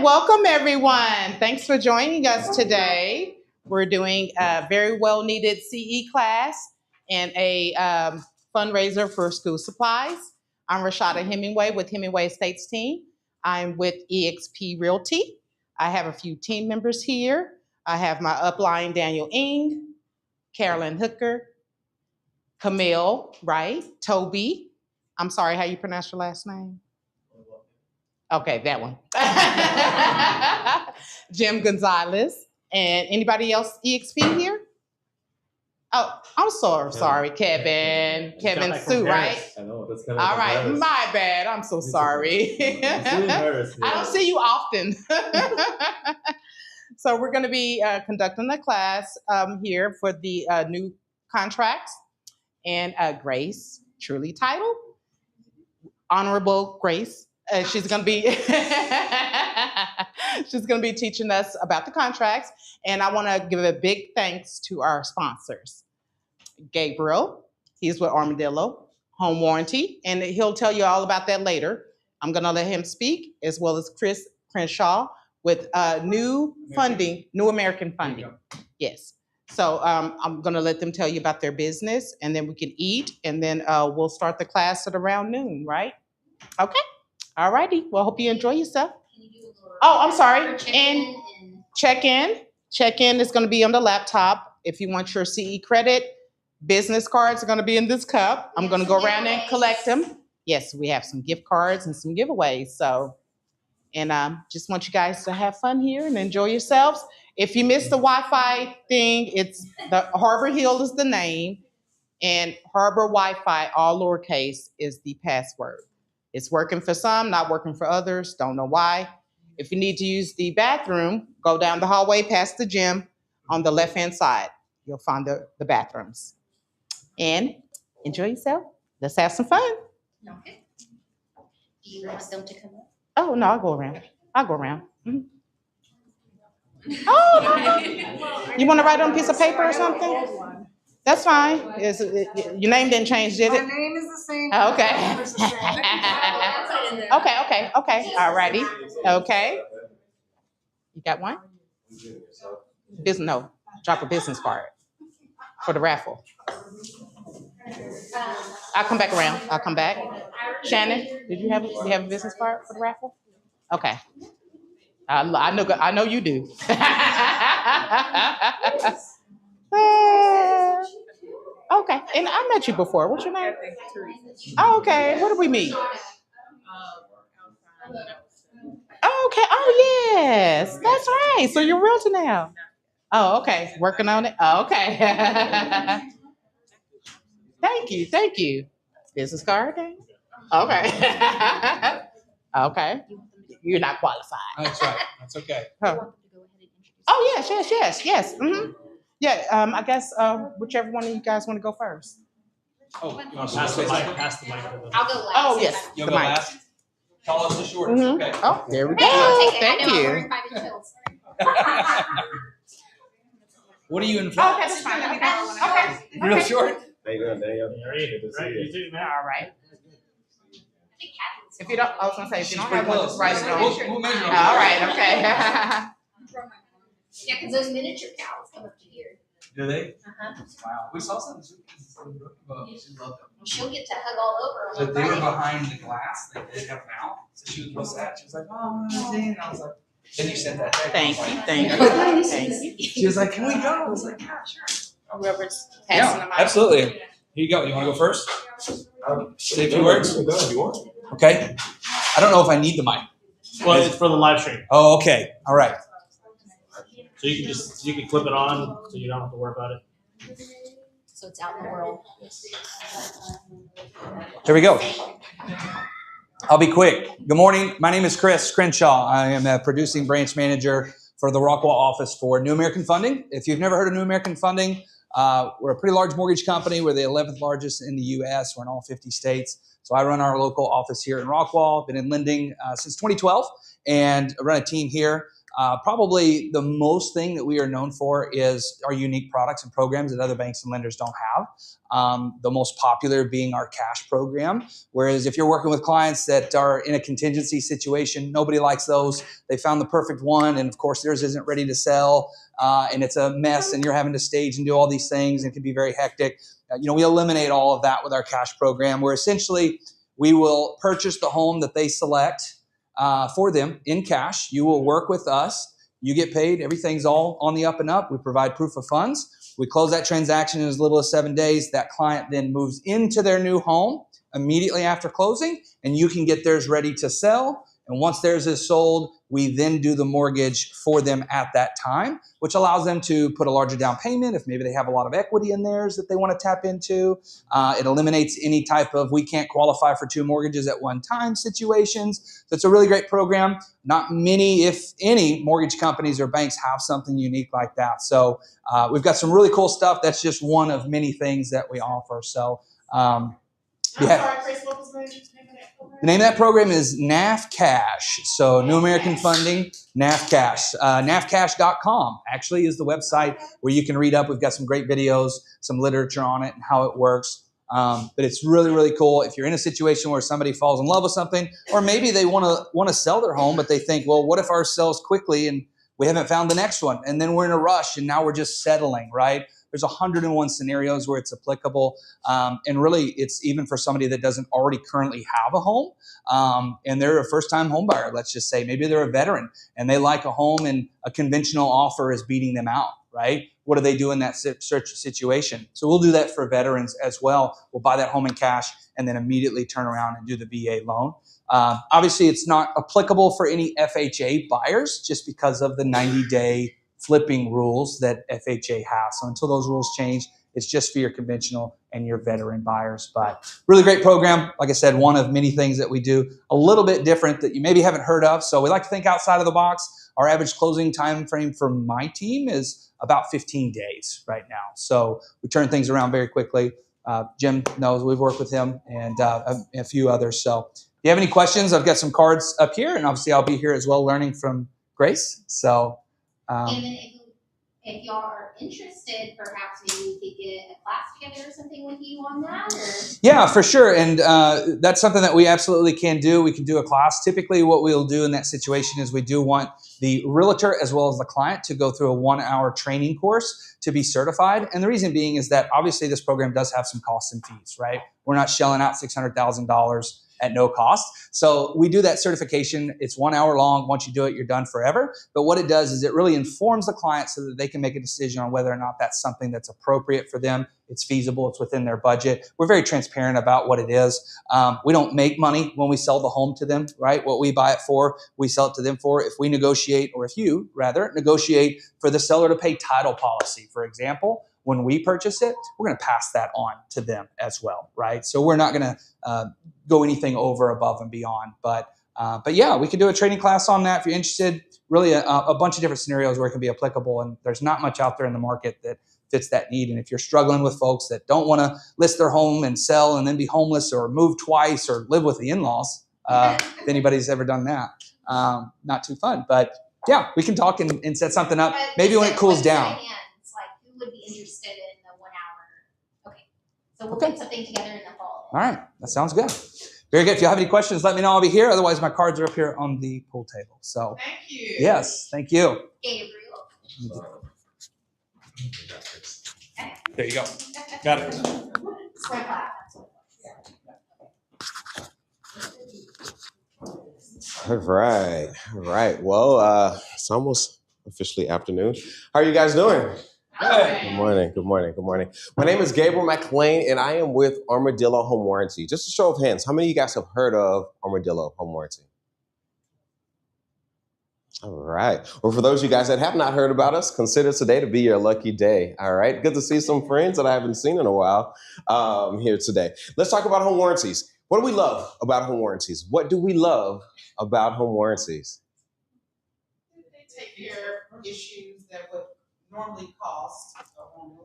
welcome everyone. Thanks for joining us today. We're doing a very well needed CE class and a fundraiser for school supplies. I'm Rashada Hemingway with Hemingway Estates team. I'm with eXp Realty. I have a few team members here. I have my upline Daniel Ng, Carolyn Hooker, Camille, right? Toby. I'm sorry, how you pronounce your last name? Okay, that one. Jim Gonzalez. And anybody else EXP here? Oh, I'm so sorry, Kevin. Kevin Sue, right? I know, that's kind of all right, my bad. I'm so sorry. I don't see you often. So we're going to be conducting a class here for the new contracts. And Grace, truly titled, Honorable Grace. She's going to be teaching us about the contracts, and I want to give a big thanks to our sponsors. Gabriel, he's with Armadillo Home Warranty, and he'll tell you all about that later. I'm going to let him speak, as well as Chris Crenshaw with New American Funding. Yes. So I'm going to let them tell you about their business, and then we can eat, and then we'll start the class at around noon, right? Okay. All righty. Well, hope you enjoy yourself. Oh, I'm sorry. And check-in. Check-in is going to be on the laptop. If you want your CE credit, business cards are going to be in this cup. I'm going to go around and collect them. Yes, we have some gift cards and some giveaways. So, and just want you guys to have fun here and enjoy yourselves. If you missed the Wi-Fi thing, it's the Harbor Hill is the name, and Harbor Wi-Fi, all lowercase, is the password. It's working for some, not working for others. Don't know why. If you need to use the bathroom, go down the hallway past the gym on the left-hand side. You'll find the bathrooms. And enjoy yourself. Let's have some fun. Okay. Do you want them to come up? Oh, no, I'll go around. Mm-hmm. Oh, no. You want to write on a piece of paper or something? That's fine. Your name didn't change, did it? My name is the same. Okay. Okay. All righty. Okay. You got one? No. Drop a business card for the raffle. I'll come back around. I'll come back. Shannon, do you have a business card for the raffle? Okay. I know you do. Okay, and I met you before. What's your name? Oh, okay. Where did we meet? Oh, okay. Oh, yes. That's right. So you're a realtor now. Oh, okay. Working on it. Oh, okay. Thank you. Business card? Okay. Okay. You're not qualified. That's right. That's okay. Huh. Oh, yes. Mm-hmm. Yeah, I guess whichever one of you guys want to go first. Oh, you want to pass the mic? Pass the mic. I'll go last. Oh, yes. You'll go last? Tall as the shortest. Mm-hmm. Okay. Oh, there we go. Thank you. What are you in Oh, front? okay, that's fine. Okay. Real short? How you doing, Daniel? Good to see you. All right. If you don't, I was gonna say, if you don't have one, just write it on. We'll measure them. All right. Okay. Yeah, because those miniature cows come up to here. Do they? Uh-huh. Wow. We saw some. She loved them. She'll get to hug all over But them. they were behind the glass. They didn't have them out. So she was real sad. She was like, oh, Jane. And I was like, then you sent that text. Thank I was you. like, Thank you. She was like, can we go? I was like, yeah, sure. Whoever's passing the mic. Absolutely. Here you go. You want to go first? Say a few words. If you want. Okay. I don't know if I need the mic. Well, it's for the live stream, Oh, okay. All right. so you can clip it on, so you don't have to worry about it. So it's out in the world. Here we go. I'll be quick. Good morning. My name is Chris Crenshaw. I am a producing branch manager for the Rockwall office for New American Funding. If you've never heard of New American Funding, we're a pretty large mortgage company. We're the 11th largest in the U.S. We're in all 50 states. So I run our local office here in Rockwall. Been in lending since 2012 and run a team here. Probably the most thing that we are known for is our unique products and programs that other banks and lenders don't have. The most popular being our cash program. Whereas if you're working with clients that are in a contingency situation, nobody likes those. They found the perfect one, and of course theirs isn't ready to sell, and it's a mess, and you're having to stage and do all these things, and it can be very hectic. We eliminate all of that with our cash program, where essentially we will purchase the home that they select for them in cash. You will work with us. You get paid. Everything's all on the up and up. We provide proof of funds. We close that transaction in as little as 7 days. That client then moves into their new home immediately after closing, and you can get theirs ready to sell. And once theirs is sold, we then do the mortgage for them at that time, which allows them to put a larger down payment if maybe they have a lot of equity in theirs that they want to tap into. It eliminates any type of we can't qualify for 2 mortgages at one time situations. So it's a really great program. Not many, if any, mortgage companies or banks have something unique like that. So we've got some really cool stuff. That's just one of many things that we offer. So I'm sorry, Chris, what was the name of that program? the name of that program is NAF Cash. So New American Funding, NAF Cash. NAFcash.com actually is the website where you can read up. We've got some great videos, some literature on it and how it works. But it's really, really cool. If you're in a situation where somebody falls in love with something, or maybe they want to sell their home, but they think, well, what if ours sells quickly and we haven't found the next one? And then we're in a rush and now we're just settling, right? There's 101 scenarios where it's applicable. And really, it's even for somebody that doesn't already currently have a home and they're a first-time home buyer, let's just say. Maybe they're a veteran and they like a home and a conventional offer is beating them out, right? What do they do in that search situation? So we'll do that for veterans as well. We'll buy that home in cash and then immediately turn around and do the VA loan. Obviously, it's not applicable for any FHA buyers just because of the 90-day flipping rules that FHA has. So until those rules change, it's just for your conventional and your veteran buyers. But really great program. Like I said, one of many things that we do a little bit different that you maybe haven't heard of. So we like to think outside of the box. Our average closing time frame for my team is about 15 days right now. So we turn things around very quickly. Jim knows we've worked with him and a few others. So if you have any questions, I've got some cards up here, and obviously I'll be here as well learning from Grace. So And then if y'all are interested, perhaps maybe we could get a class together or something with you on that? Or? Yeah, for sure. And that's something that we absolutely can do. We can do a class. Typically what we'll do in that situation is we do want the realtor as well as the client to go through a 1-hour training course to be certified. And the reason being is that obviously this program does have some costs and fees, right? We're not shelling out $600,000 at no cost. So we do that certification. It's 1 hour long. Once you do it, you're done forever. But what it does is it really informs the client so that they can make a decision on whether or not that's something that's appropriate for them. It's feasible. It's within their budget. We're very transparent about what it is. We don't make money when we sell the home to them, right? What we buy it for, we sell it to them for. If we negotiate, or if you rather negotiate for the seller to pay title policy, for example, when we purchase it, we're going to pass that on to them as well, right? So we're not going to go anything over, above, and beyond. But yeah, we could do a training class on that if you're interested. Really a bunch of different scenarios where it can be applicable, and there's not much out there in the market that fits that need. And if you're struggling with folks that don't want to list their home and sell and then be homeless or move twice or live with the in-laws, if anybody's ever done that, not too fun. But yeah, we can talk and set something up. Maybe when it cools down. Would be interested in the 1 hour. Okay. So we'll get something together in the fall. All right. That sounds good. Very good. If you have any questions, let me know. I'll be here. Otherwise, my cards are up here on the pool table. So Thank you. yes, thank you. Gabriel. There you go. Got it. Square clap. All right. All right. Well, it's almost officially afternoon. How are you guys doing? Good morning. Good morning. Good morning. My name is Gabriel McLean, and I am with Armadillo Home Warranty. Just a show of hands, how many of you guys have heard of Armadillo Home Warranty? All right. Well, for those of you guys that have not heard about us, consider today to be your lucky day. All right. Good to see some friends that I haven't seen in a while here today. Let's talk about home warranties. What do we love about home warranties? What do we love about home warranties? They take care of issues that would normally cost a home.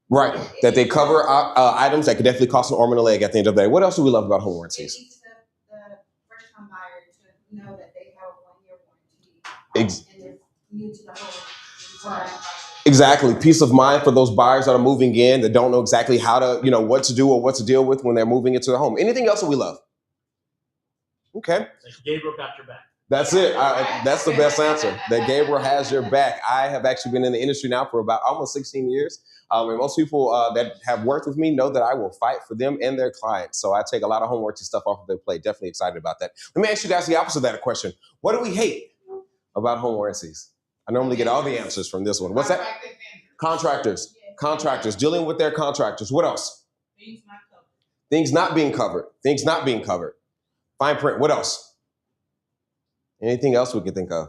Right. That they cover items that could definitely cost an arm and a leg at the end of the day. What else do we love about home warranties? It teaches the first-time buyer to know that they have a 1-year warranty. And if Exactly. Peace of mind for those buyers that are moving in that don't know exactly how to, what to do or what to deal with when they're moving into their home. Anything else that we love? Okay. Like Gabriel got your back. That's it. That's the best answer. That Gabriel has your back. I have actually been in the industry now for about almost 16 years. And most people that have worked with me know that I will fight for them and their clients. So I take a lot of home warranty stuff off of their plate. Definitely excited about that. Let me ask you guys the opposite of that question. What do we hate about home warranties? I normally get all the answers from this one. What's that? Contractors. Contractors. Dealing with their contractors. What else? Things not being covered. Things not being covered. Fine print. What else? Anything else we can think of?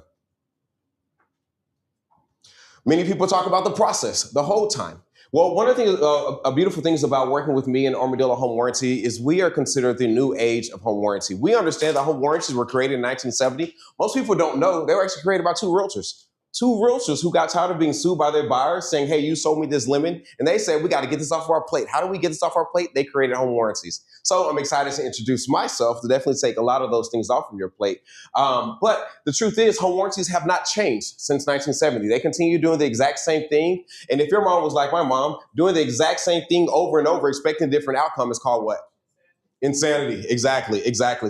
Many people talk about the process the whole time. Well, one of the things, beautiful things about working with me and Armadillo Home Warranty is we are considered the new age of home warranty. We understand that home warranties were created in 1970. Most people don't know they were actually created by two realtors. Two realtors who got tired of being sued by their buyers saying, hey, you sold me this lemon. And they said, we got to get this off of our plate. How do we get this off our plate? They created home warranties. So I'm excited to introduce myself to definitely take a lot of those things off of your plate. But the truth is home warranties have not changed since 1970. They continue doing the exact same thing. And if your mom was like my mom, doing the exact same thing over and over, expecting a different outcome is called what? Insanity. Exactly.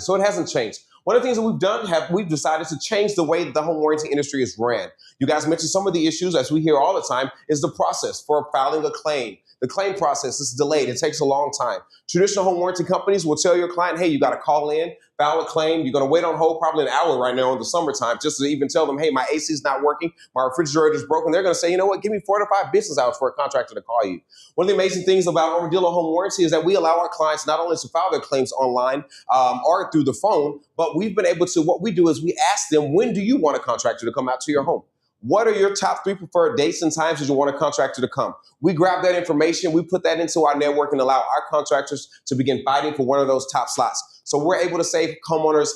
So it hasn't changed. One of the things that we've done, we've decided to change the way that the home warranty industry is ran. You guys mentioned some of the issues, as we hear all the time, is the process for filing a claim. The claim process is delayed. It takes a long time. Traditional home warranty companies will tell your client, hey, you got to call in, file a claim. You're going to wait on hold probably an hour right now in the summertime just to even tell them, hey, my AC is not working. My refrigerator is broken. They're going to say, you know what, give me 4 to 5 business hours for a contractor to call you. One of the amazing things about Armadillo Home Warranty is that we allow our clients not only to file their claims online or through the phone, but we've been able to, what we do is we ask them, when do you want a contractor to come out to your home? What are your top 3 preferred dates and times that you want a contractor to come? We grab that information, we put that into our network and allow our contractors to begin fighting for one of those top slots. So we're able to save homeowners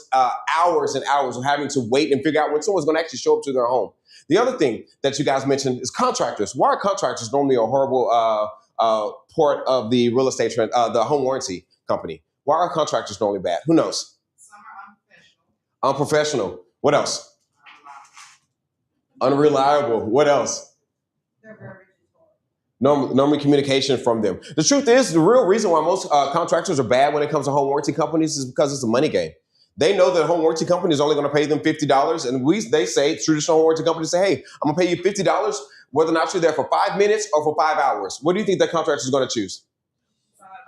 hours and hours of having to wait and figure out when someone's going to actually show up to their home. The other thing that you guys mentioned is contractors. Why are contractors normally a horrible part of the real estate, the home warranty company? Why are contractors normally bad? Who knows? Some are unprofessional. Unprofessional. What else? Unreliable. What else? They're very Normally communication from them. The truth is, the real reason why most contractors are bad when it comes to home warranty companies is because it's a money game. They know that a home warranty company is only going to pay them $50, and they say, traditional home warranty companies say, hey, I'm going to pay you $50 whether or not you're there for 5 minutes or for 5 hours. What do you think that contractor is going to choose?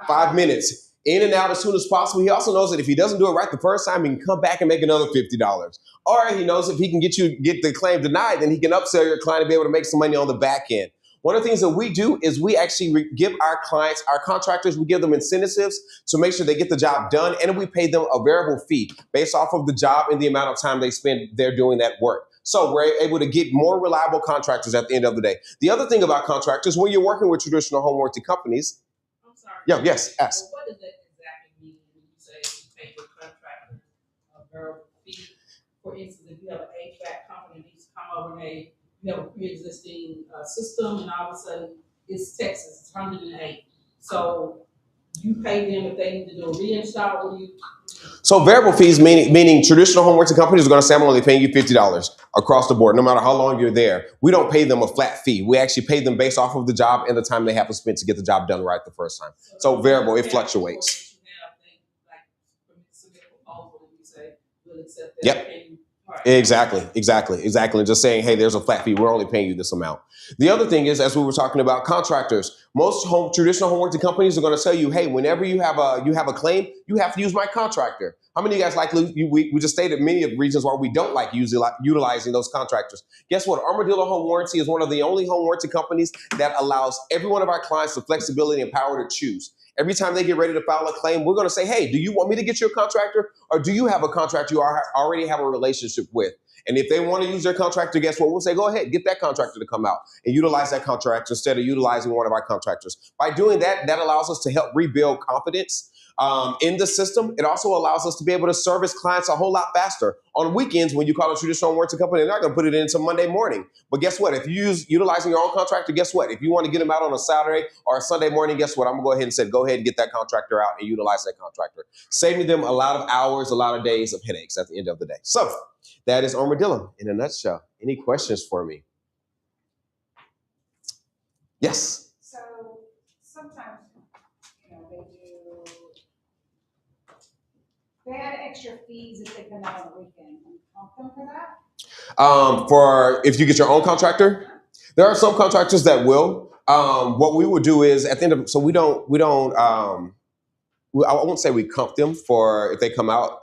5 minutes. In and out as soon as possible. He also knows that if he doesn't do it right the first time, he can come back and make another $50. Or he knows if he can get the claim denied, then he can upsell your client and be able to make some money on the back end. One of the things that we do is we actually give our clients, our contractors, we give them incentives to make sure they get the job done, and we pay them a variable fee based off of the job and the amount of time they spend there doing that work. So we're able to get more reliable contractors at the end of the day. The other thing about contractors, when you're working with traditional home warranty companies, I'm sorry. Yeah, yes, ask. Well, what does that exactly mean when you say you pay for contractors a variable fee? For instance, if you have an HVAC company that needs to come over and you have a pre-existing system, and all of a sudden it's Texas, it's 108. So you pay them if they need to do a reinstall. What do you? So variable fees, meaning traditional home warranty companies are going to say, I'm only paying you $50 across the board, no matter how long you're there. We don't pay them a flat fee. We actually pay them based off of the job and the time they have to spend to get the job done right the first time. So variable, it fluctuates. Yep. Exactly. And just saying, hey, there's a flat fee. We're only paying you this amount. The other thing is, as we were talking about contractors, most traditional home warranty companies are going to tell you, hey, whenever you have a claim, you have to use my contractor. How many of you guys like, we just stated many of the reasons why we don't like utilizing those contractors. Guess what? Armadillo Home Warranty is one of the only home warranty companies that allows every one of our clients the flexibility and power to choose. Every time they get ready to file a claim, we're going to say, hey, do you want me to get you a contractor, or do you have a contractor you already have a relationship with? And if they want to use their contractor, guess what? We'll say, go ahead, get that contractor to come out and utilize that contractor instead of utilizing one of our contractors. By doing that, that allows us to help rebuild confidence in the system. It also allows us to be able to service clients a whole lot faster. On weekends, when you call a traditional warranty company, they're not going to put it in until Monday morning. But guess what? If you utilizing your own contractor, guess what? If you want to get them out on a Saturday or a Sunday morning, guess what? I'm going to go ahead and say, go ahead and get that contractor out and utilize that contractor, saving them a lot of hours, a lot of days of headaches at the end of the day. So that is Armadillo in a nutshell. Any questions for me? Yes. So sometimes, they add extra fees if they come out on the weekend. You comp them for that? For if you get your own contractor, there are some contractors that will. What we would do is at the end of so I won't say we comp them for if they come out.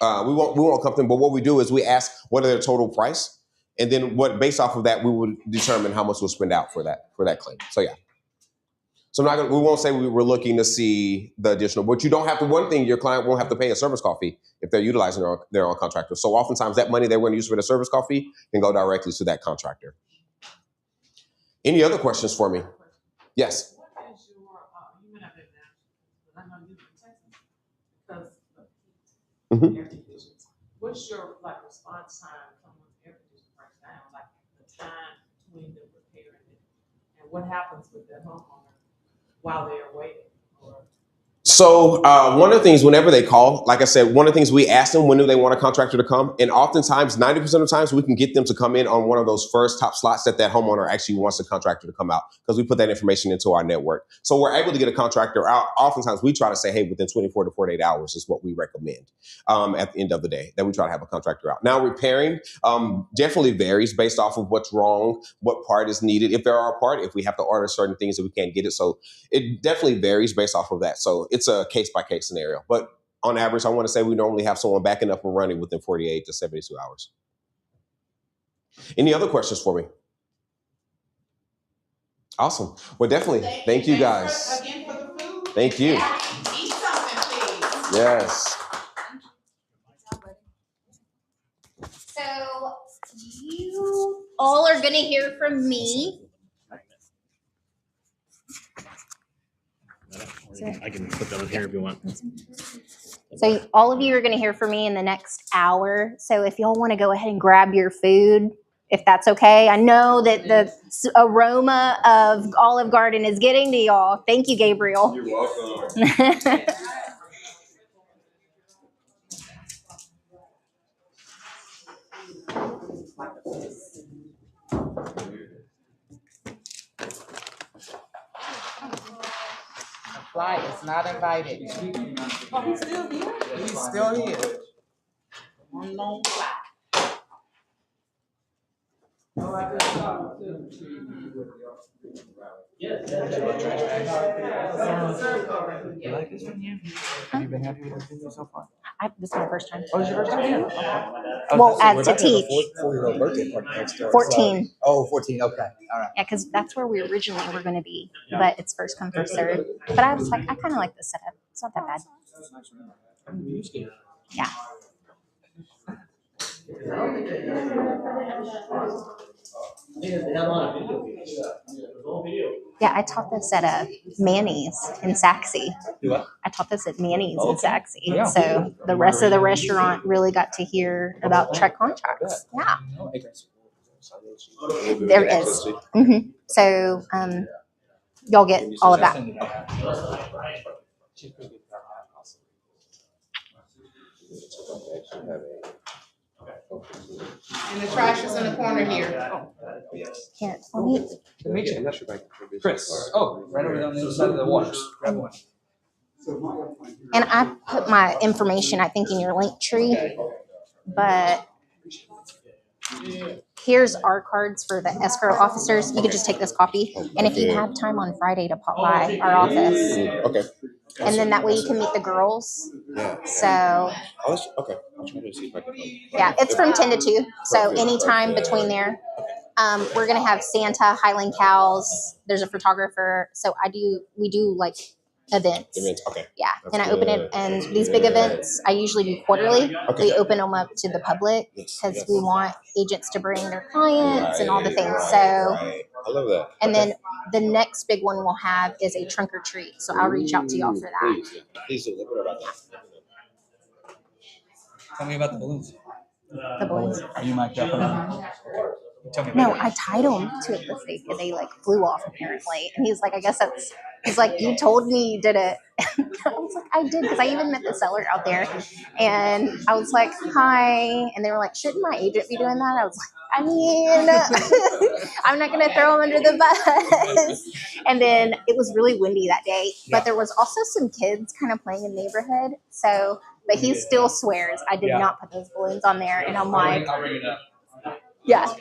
We won't comp them, but what we do is we ask what are their total price, and then based off of that we would determine how much we'll spend out for that claim. So yeah. So we won't say we were looking to see the additional, but you don't have to, one thing, your client won't have to pay a service call fee if they're utilizing their own contractor. So oftentimes that money they want to use for the service call fee can go directly to that contractor. Any other questions for me? Yes. What is your, you may not have that, but I know you're in Texas because of Mhm. air conditions. What's your response time when air conditioning breaks down, like the time between them repairing it, and what happens with the homeowner while they're waiting? So one of the things, whenever they call, like I said, one of the things we ask them, when do they want a contractor to come? And oftentimes, 90% of the times, we can get them to come in on one of those first top slots that homeowner actually wants the contractor to come out because we put that information into our network. So we're able to get a contractor out. Oftentimes, we try to say, hey, within 24 to 48 hours is what we recommend at the end of the day, that we try to have a contractor out. Now, repairing definitely varies based off of what's wrong, what part is needed, if there are a part, if we have to order certain things that we can't get it. So it definitely varies based off of that. So it's a case-by-case scenario. But on average, I want to say we normally have someone backing up and running within 48 to 72 hours. Any other questions for me? Awesome. Well, definitely. Thank you guys. Again for the food. Thank you. Eat something, please. Yes. So you all are gonna hear from me. I can put that on here if you want. So all of you are gonna hear from me in the next hour. So if y'all wanna go ahead and grab your food, if that's okay. I know that the aroma of Olive Garden is getting to y'all. Thank you, Gabriel. You're welcome. Fly is not invited. Oh, he's still here? He's still here. Unknown fly. Oh, I just saw him too. You like this one here? Have you been happy with everything so far? This is my first time. Oh, it's your first time? Well, as to teach. 4-year-old birthday party next door. 14. Oh, 14. Okay. All right. Yeah, because that's where we originally were going to be, but it's first come, first served. But I was like, I kind of like the setup. It's not that bad. Yeah. Yeah, I taught this at Manny's in Saxe. Do what? I taught this at Manny's in Saxe. Yeah. So the rest of the restaurant really got to hear about TREC contracts. Yeah, there is. So y'all get all of that. And the trash is in the corner here. Here, let me. Chris. Oh, right over on the other side of the waters. Grab one. And I put my information, I think, in your link tree. But here's our cards for the escrow officers. You could just take this copy. And if you have time on Friday to pop by our office. Okay. And then that way you can meet the girls. Yeah. So. Okay. I'll try to see if I can. Yeah, it's from 10 to 2. So anytime between there. We're going to have Santa, Highland Cows. There's a photographer. So we do like events. Okay. Yeah. That's And I open it. good. And these big events, I usually do quarterly. Okay. We open them up to the public because Yes. we want agents to bring their clients and all the things. So, Right. I love that. and then the next big one we'll have is a trunk or treat. So I'll reach out to y'all for that. Please do. Let me know about that. Tell me about the balloons. The balloons. Are you mic'd up enough? Tell me No, about it. I tied them to a lipstick and they like flew off apparently. And he's like, I guess that's, he's like, you told me you did it. I was like, I did, because I even met the seller out there. And I was like, hi. And they were like, shouldn't my agent be doing that? I was like, I mean, I'm not going to throw him under the bus. And then it was really windy that day. But there was also some kids kind of playing in the neighborhood. So, but he still swears I did not put those balloons on there. And I'm like, I'll bring it up. yeah.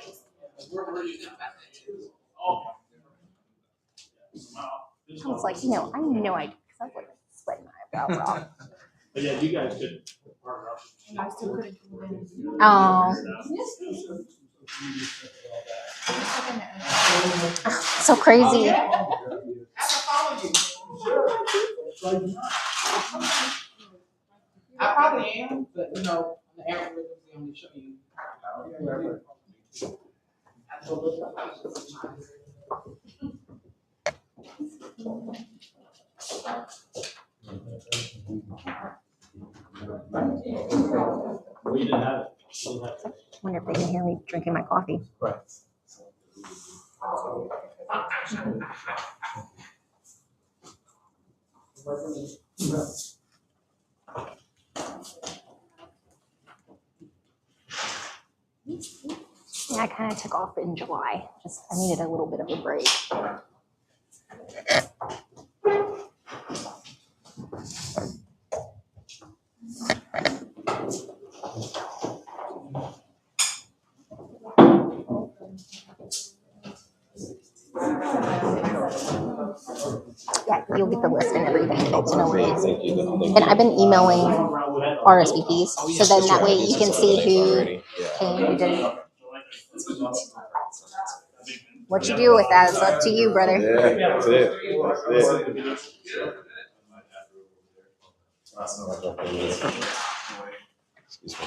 I was like, I know I did, because I was like sweating my eyebrows off. But yeah, you guys could partner up. Oh, so crazy. I probably am, but the algorithms only show you whoever. We didn't have it. Wonder if they can hear me drinking my coffee. Right. Yeah, I kind of took off in July. I needed a little bit of a break. Yeah, you'll get the list and everything. It's no worries. Thank you. And I've been emailing RSVPs, so then that way you can see who came and didn't. What you do with that is up to you, brother. Yeah, that's it. Excuse me.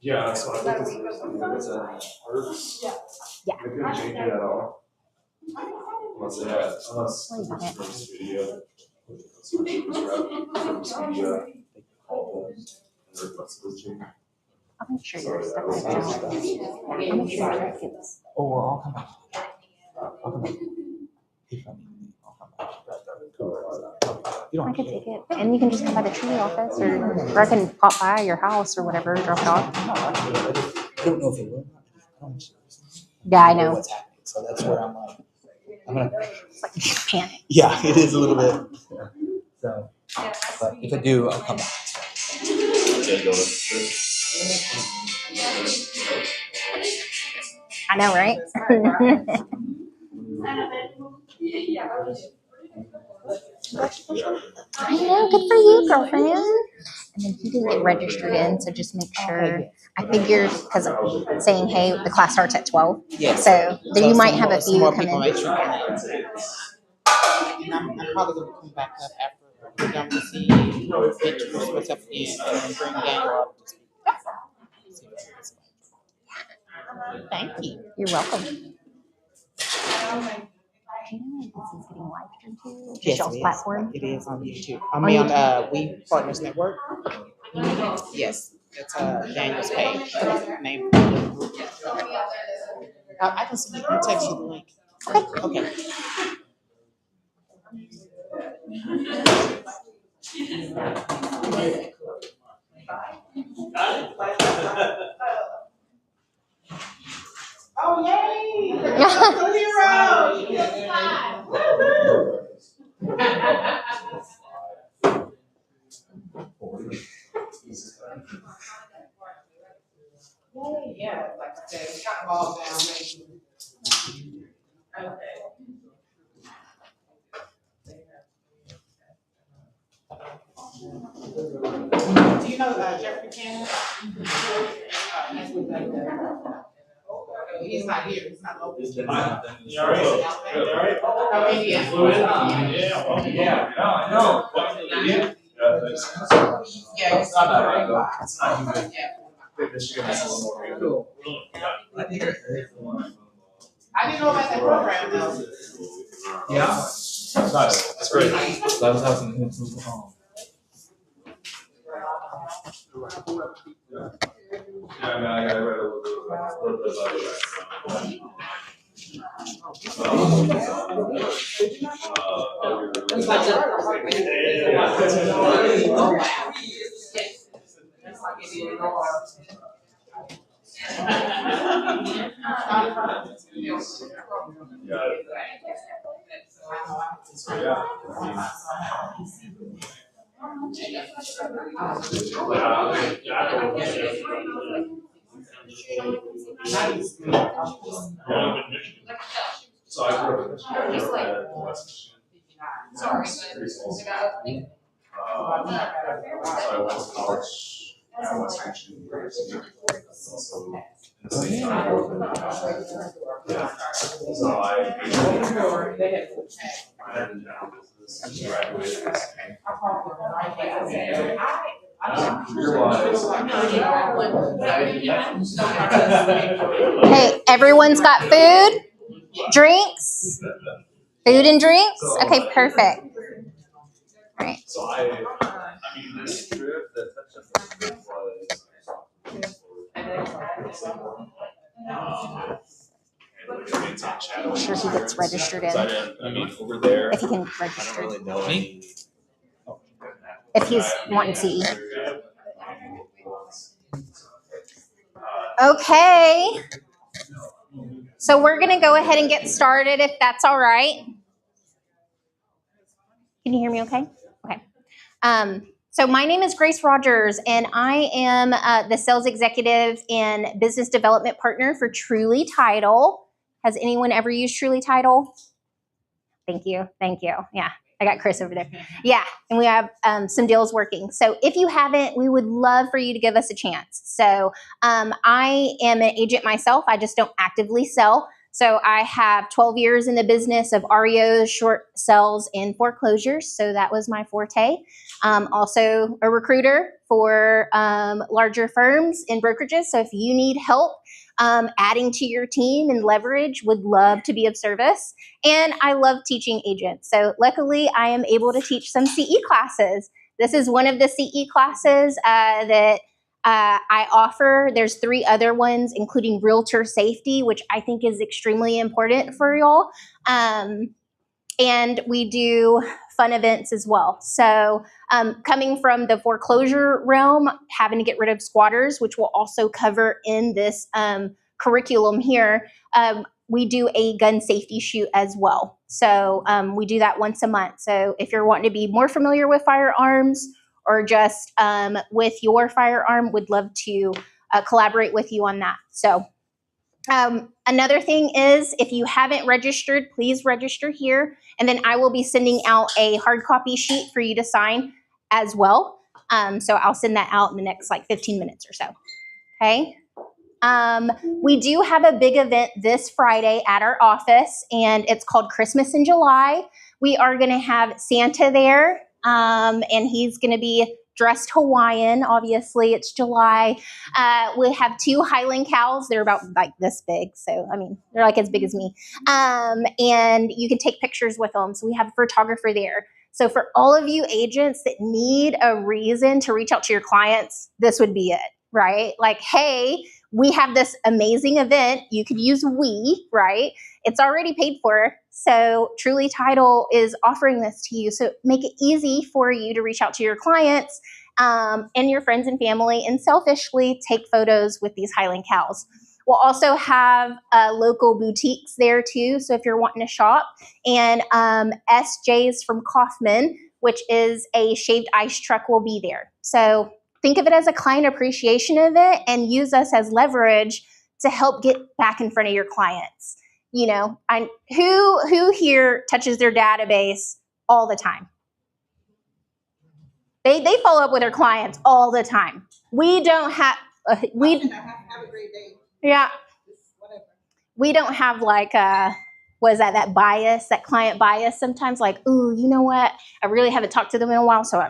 Yeah, that's what I think it's hurts. Yeah. They couldn't change it at all. Unless they had, unless Worry about it. from Expedia. From Expedia. Their flexibility change. I'll make sure your stuff is out. I'll make sure your truck gets. Oh, well, I'll come back. I'll come back. If I need to, I'll come back. You don't I have to could take it, and you can just come by the tree office, or I can pop by your house or whatever, drop it off. I don't know if it will. I don't Yeah, I know. what's happening, so that's where I'm like, I'm gonna. It's like you panic. Yeah, it is a little bit. So, but if I do, I'll come back. I know, right? I know, good for you, girlfriend. And then he didn't get registered in, so just make sure. I figured, because I'm saying, hey, the class starts at 12. Yes. So then you might have a few more come people in. make sure. And I'm probably gonna come back up after we're done with the introduce myself again and then bring Daniel up to speak. Thank you. You're welcome. Do you know if this is getting live streamed too? Just Yes, y'all's it is. platform? It is on YouTube. I mean, on We Partners Network. Yes, it's Daniel's page. Name. I can see you. I'll text you the link. Okay. Oh, yay! The hero! Yeah, like I said, we got them all down. Okay. Do you know Jeffrey Buchanan? He's not here. He's not local. You all right? You all right? Oh, Indiana. Flew in? Yeah. No, I know. Yeah. Yeah, It's not that bad though. It's not even. Yeah. Michigan is a little more cool. I didn't know about that program though. Yeah. That's great. That was awesome. Yeah, I mean, I read a little bit about So I grew up in West Michigan. Sorry. Pretty small. So I went to college at West Michigan University. Also in the same time. Yeah. So I had in general business, graduated. Hey, everyone's got food, drinks, food and drinks. Okay, perfect. All right. So I mean, this trip, the trip I'm sure he gets registered in. I mean, over there. If he can register. Really know any. If he's wanting to. Okay. So we're going to go ahead and get started if that's all right. Can you hear me okay? Okay. So my name is Grace Rogers, and I am the sales executive and business development partner for Truly Title. Has anyone ever used Truly Title? Thank you. Thank you. Yeah, I got Chris over there. Yeah, and we have some deals working. So if you haven't, we would love for you to give us a chance. So I am an agent myself. I just don't actively sell. So I have 12 years in the business of REOs, short sales, and foreclosures. So that was my forte. Also a recruiter for larger firms and brokerages. So if you need help adding to your team and leverage, would love to be of service. And I love teaching agents. So luckily I am able to teach some CE classes. This is one of the CE classes that I offer. There's 3 other ones, including realtor safety, which I think is extremely important for y'all. And we do fun events as well. So coming from the foreclosure realm, having to get rid of squatters, which we'll also cover in this curriculum here, we do a gun safety shoot as well. So we do that once a month. So if you're wanting to be more familiar with firearms or just with your firearm, would love to collaborate with you on that. So another thing is, if you haven't registered, please register here. And then I will be sending out a hard copy sheet for you to sign as well. So I'll send that out in the next 15 minutes or so. Okay. We do have a big event this Friday at our office, and it's called Christmas in July. We are going to have Santa there, and he's going to be dressed Hawaiian. Obviously, it's July. We have 2 Highland cows. They're about this big. So, I mean, they're as big as me. And you can take pictures with them. So we have a photographer there. So for all of you agents that need a reason to reach out to your clients, this would be it, right? Hey, we have this amazing event. You could use we, right? It's already paid for. So Truly Title is offering this to you. So make it easy for you to reach out to your clients and your friends and family, and selfishly take photos with these Highland cows. We'll also have local boutiques there too. So if you're wanting to shop, and SJ's from Kaufman, which is a shaved ice truck, will be there. So think of it as a client appreciation event and use us as leverage to help get back in front of your clients. You know, who here touches their database all the time? They follow up with their clients all the time. We don't have Have a great day. yeah. Whatever. We don't have like what is that bias, that client bias sometimes, like, ooh, you know what? I really haven't talked to them in a while, so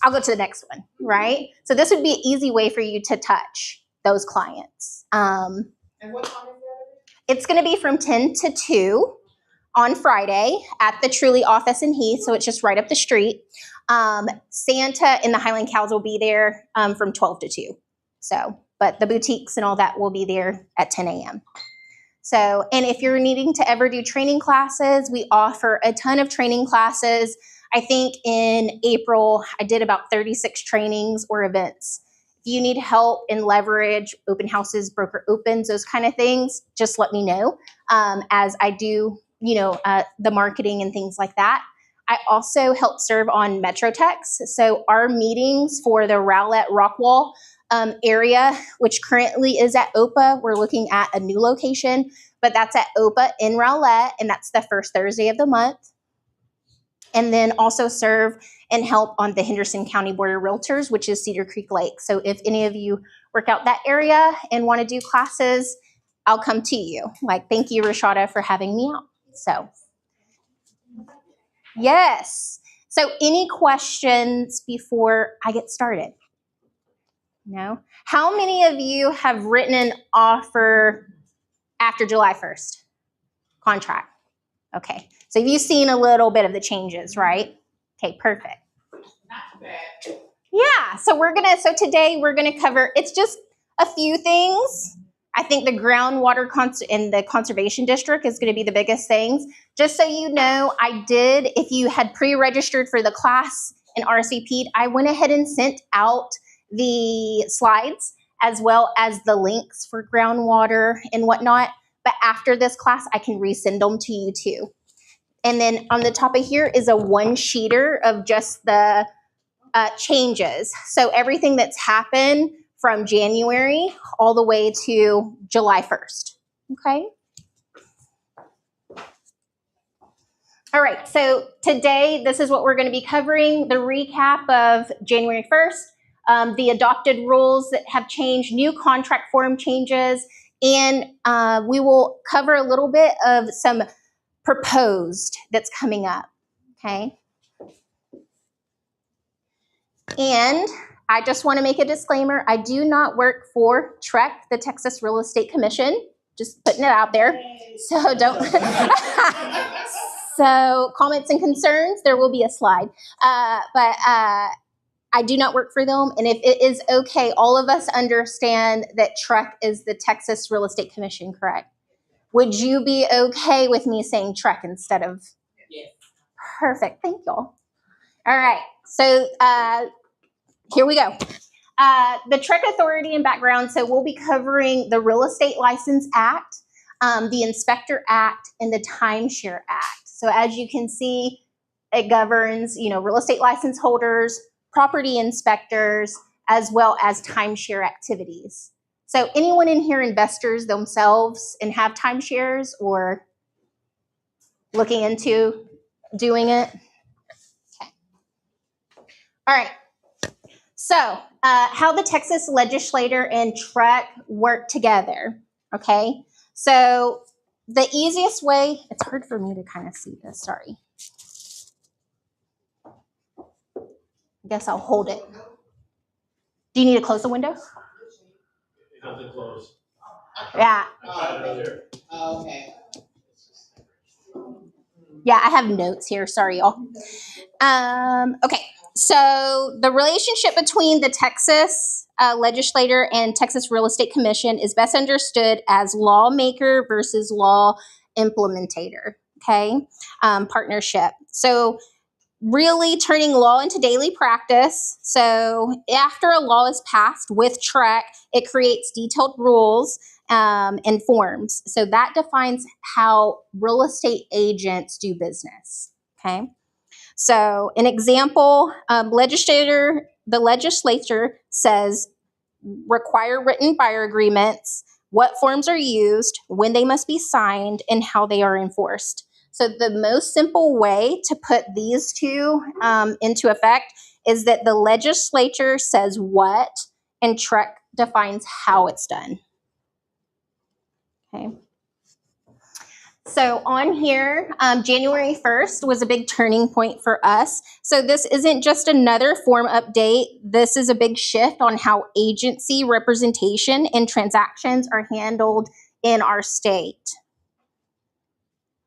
I'll go to the next one, right? So this would be an easy way for you to touch those clients. And what time is that? It's going to be from 10 to 2 on Friday at the Truly office in Heath, so it's just right up the street. Santa and the Highland Cows will be there from 12 to 2. So, but the boutiques and all that will be there at 10 a.m. So, and if you're needing to ever do training classes, we offer a ton of training classes. I think in April, I did about 36 trainings or events. If you need help in leverage, open houses, broker opens, those kind of things, just let me know as I do, the marketing and things like that. I also help serve on MetroTex. So our meetings for the Rowlett Rockwall area, which currently is at OPA, we're looking at a new location, but that's at OPA in Rowlett, and that's the first Thursday of the month. And then also serve and help on the Henderson County Board of Realtors, which is Cedar Creek Lake. So if any of you work out that area and want to do classes, I'll come to you. Like, thank you, Rashada, for having me out. So, yes. So any questions before I get started? No? How many of you have written an offer after July 1st? Contract. Okay. So you've seen a little bit of the changes, right? Okay, perfect. Not bad. Yeah, so today we're gonna cover, it's just a few things. I think the groundwater and the conservation district is gonna be the biggest things. Just so you know, if you had pre-registered for the class and RSVP'd, I went ahead and sent out the slides as well as the links for groundwater and whatnot. But after this class, I can resend them to you too. And then on the top of here is a one-sheeter of just the changes. So everything that's happened from January all the way to July 1st, okay? All right, so today, this is what we're gonna be covering, the recap of January 1st, the adopted rules that have changed, new contract form changes, and we will cover a little bit of some proposed that's coming up, okay? And I just want to make a disclaimer. I do not work for TREC, the Texas Real Estate Commission. Just putting it out there. So don't. So comments and concerns, there will be a slide. But I do not work for them. And if it is okay, all of us understand that TREC is the Texas Real Estate Commission, correct? Would you be okay with me saying TREC instead of? Yes. Perfect. Thank y'all. All right. So here we go. The TREC authority and background. So we'll be covering the Real Estate License Act, the Inspector Act, and the Timeshare Act. So as you can see, it governs, real estate license holders, property inspectors, as well as timeshare activities. So anyone in here investors themselves and have timeshares or looking into doing it? Okay. All right. So how the Texas legislature and TREC work together, okay? So the easiest way, it's hard for me to kind of see this, sorry. I guess I'll hold it. Do you need to close the window? It doesn't close. Yeah. Okay. Yeah, I have notes here, sorry y'all. Okay, so the relationship between the Texas legislature and Texas Real Estate Commission is best understood as lawmaker versus law implementator, okay? Partnership. So really turning law into daily practice. So after a law is passed with TREC, it creates detailed rules and forms. So that defines how real estate agents do business, okay? So an example, the legislature says require written buyer agreements, what forms are used, when they must be signed, and how they are enforced. So the most simple way to put these two into effect is that the legislature says what and TREC defines how it's done. Okay. So on here, January 1st was a big turning point for us. So this isn't just another form update. This is a big shift on how agency representation and transactions are handled in our state.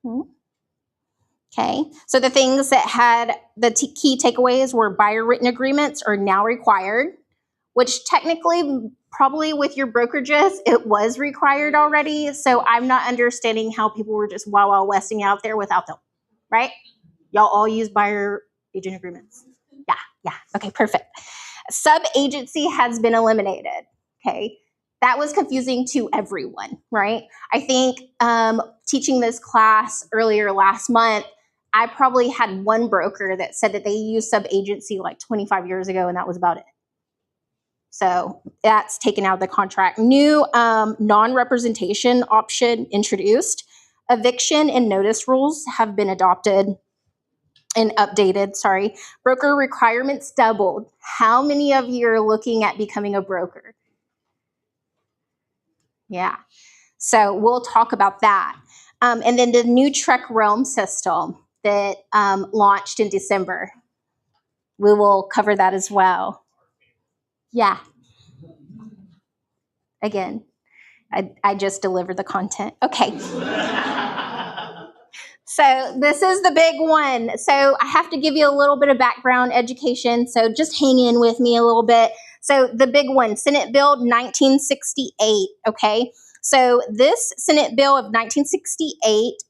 Okay, so the things that had the key takeaways were buyer written agreements are now required, which technically, probably with your brokerages, it was required already. So I'm not understanding how people were just wild westing out there without them, right? Y'all all use buyer agent agreements. Yeah, okay, perfect. Sub-agency has been eliminated, okay? That was confusing to everyone, right? I think teaching this class earlier last month, I probably had one broker that said that they used sub-agency like 25 years ago and that was about it. So that's taken out of the contract. New non-representation option introduced. Eviction and notice rules have been adopted and updated, sorry. Broker requirements doubled. How many of you are looking at becoming a broker? Yeah, so we'll talk about that. And then the new TREC realm system that launched in December. We will cover that as well. Yeah. Again, I just delivered the content. Okay. So this is the big one. So I have to give you a little bit of background education. So just hang in with me a little bit. So the big one, Senate Bill 1968, okay? So this Senate Bill of 1968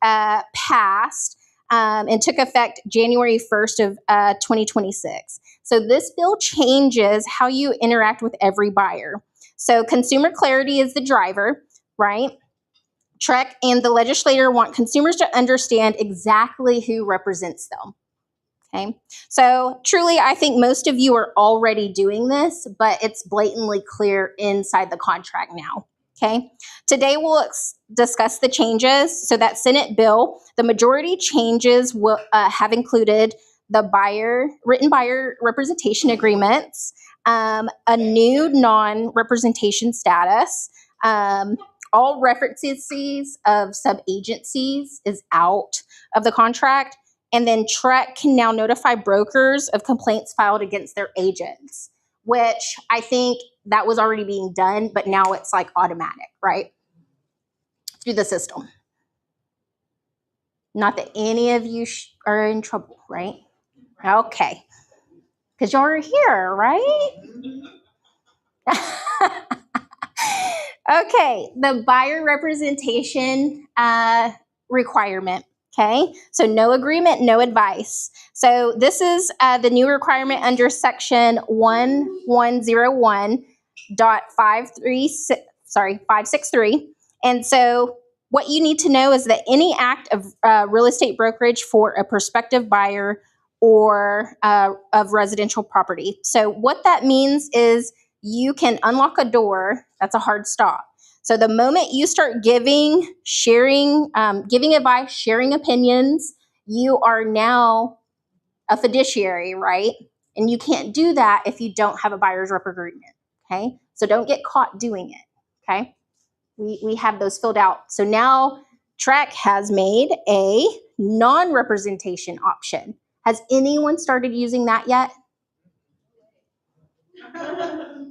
passed and took effect January 1st of 2026. So this bill changes how you interact with every buyer. So consumer clarity is the driver, right? TREC and the legislator want consumers to understand exactly who represents them. Okay, so truly, I think most of you are already doing this, but it's blatantly clear inside the contract now. Okay, today we'll discuss the changes. So that Senate bill, the majority changes will have included the written buyer representation agreements, a new non-representation status, all references of sub-agencies is out of the contract. And then TREC can now notify brokers of complaints filed against their agents, which I think that was already being done, but now it's like automatic, right? Through the system. Not that any of you are in trouble, right? Okay. Because y'all are here, right? Okay, the buyer representation requirement. Okay, so no agreement, no advice. So this is the new requirement under section 1101.563. And so what you need to know is that any act of real estate brokerage for a prospective buyer or of residential property. So what that means is you can unlock a door. That's a hard stop. So the moment you start giving, sharing, giving advice, sharing opinions, you are now a fiduciary, right? And you can't do that if you don't have a buyer's rep agreement, okay? So don't get caught doing it, okay? We have those filled out. So now TREC has made a non-representation option. Has anyone started using that yet?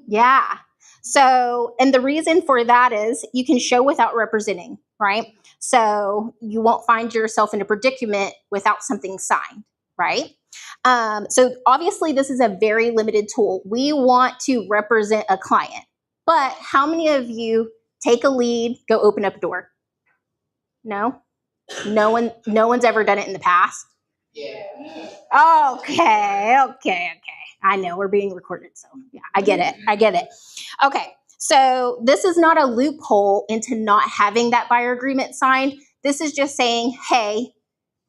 Yeah. So, and the reason for that is you can show without representing, right? So you won't find yourself in a predicament without something signed, right? So obviously this is a very limited tool. We want to represent a client, but how many of you take a lead, go open up a door? No? No one's ever done it in the past? Yeah. Okay. I know we're being recorded, so yeah, I get it. Okay, so this is not a loophole into not having that buyer agreement signed. This is just saying, hey,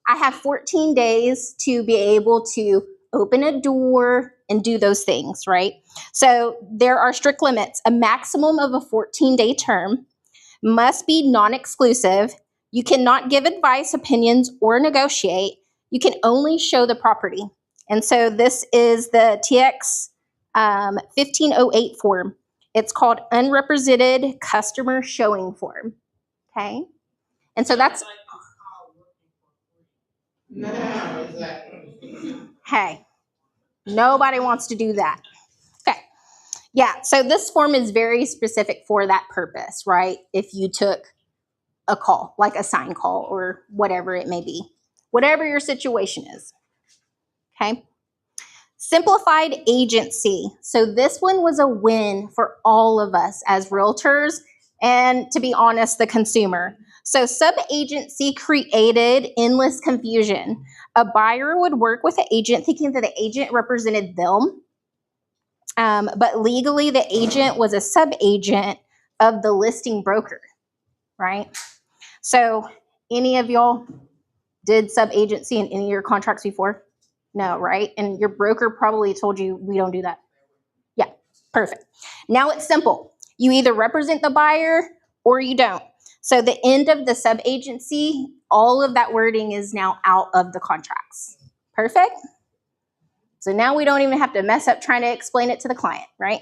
I have 14 days to be able to open a door and do those things, right? So there are strict limits. A maximum of a 14-day term, must be non-exclusive. You cannot give advice, opinions, or negotiate. You can only show the property. And so this is the TX 1508 form. It's called Unrepresented Customer Showing Form. Okay. And so that's, hey, nobody wants to do that. Okay. Yeah. So this form is very specific for that purpose, right? If you took a call, like a sign call or whatever it may be, whatever your situation is. Okay. Simplified agency. So this one was a win for all of us as realtors and, to be honest, the consumer. So sub-agency created endless confusion. A buyer would work with an agent thinking that the agent represented them, but legally the agent was a sub-agent of the listing broker, right? So any of y'all did sub-agency in any of your contracts before? No, right? And your broker probably told you we don't do that. Yeah, perfect. Now it's simple. You either represent the buyer or you don't. So the end of the sub-agency, all of that wording is now out of the contracts. Perfect? So now we don't even have to mess up trying to explain it to the client, right?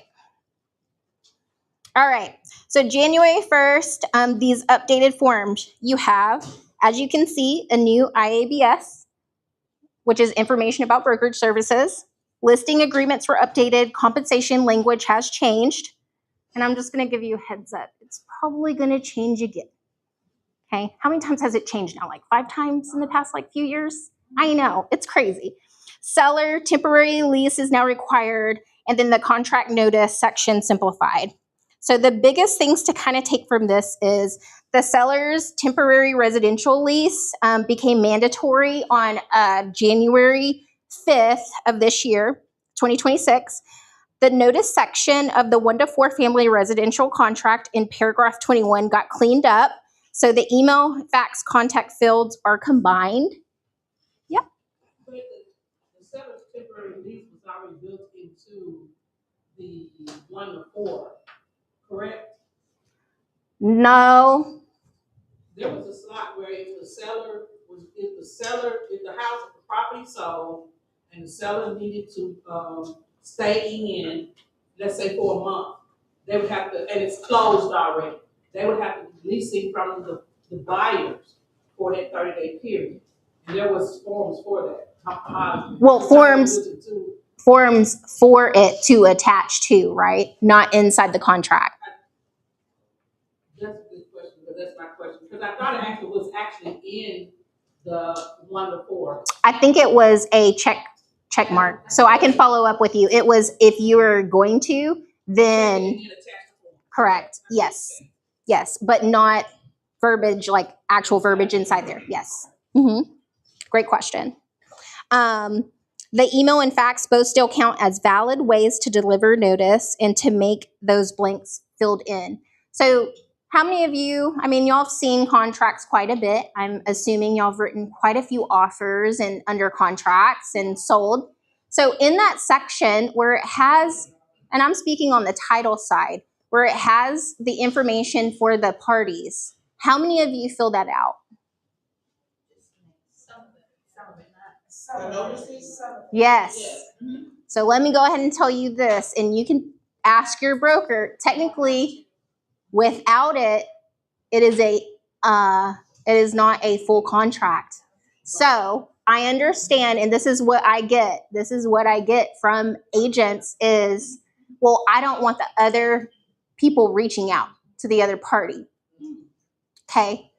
All right, so January 1st, these updated forms, you have, as you can see, a new IABS, which is information about brokerage services. Listing agreements were updated. Compensation language has changed. And I'm just going to give you a heads up. It's probably going to change again. Okay, how many times has it changed now? Like 5 times in the past few years? I know, it's crazy. Seller temporary lease is now required, and then the contract notice section simplified. So the biggest things to kind of take from this is the seller's temporary residential lease became mandatory on January 5th of this year, 2026. The notice section of the 1 to 4 family residential contract in paragraph 21 got cleaned up. So the email, fax, contact fields are combined. Yep. But the seller's temporary lease was already built into the 1 to 4, correct? No. There was a slot where if the house, if the property sold, and the seller needed to stay in, let's say for a month, they would have to, and it's closed already, they would have to be leasing from the buyers for that 30-day period. And there was forms for that. Well, forms for it to attach to, right? Not inside the contract. That's a good question, because that's my question. Because I thought it was actually in the 1 to 4. I think it was a check mark. So I can follow up with you. It was if you were going to, then correct. Yes. Yes. But not verbiage, like actual verbiage inside there. Yes. Mm-hmm. Great question. The email and fax both still count as valid ways to deliver notice and to make those blanks filled in. So how many of you, y'all have seen contracts quite a bit. I'm assuming y'all have written quite a few offers and under contracts and sold. So in that section where it has, and I'm speaking on the title side, where it has the information for the parties, how many of you fill that out? Yes. So let me go ahead and tell you this, and you can ask your broker. Technically, without it, it is not a full contract. So I understand, and this is what I get. This is what I get from agents is, well, I don't want the other people reaching out to the other party. Okay,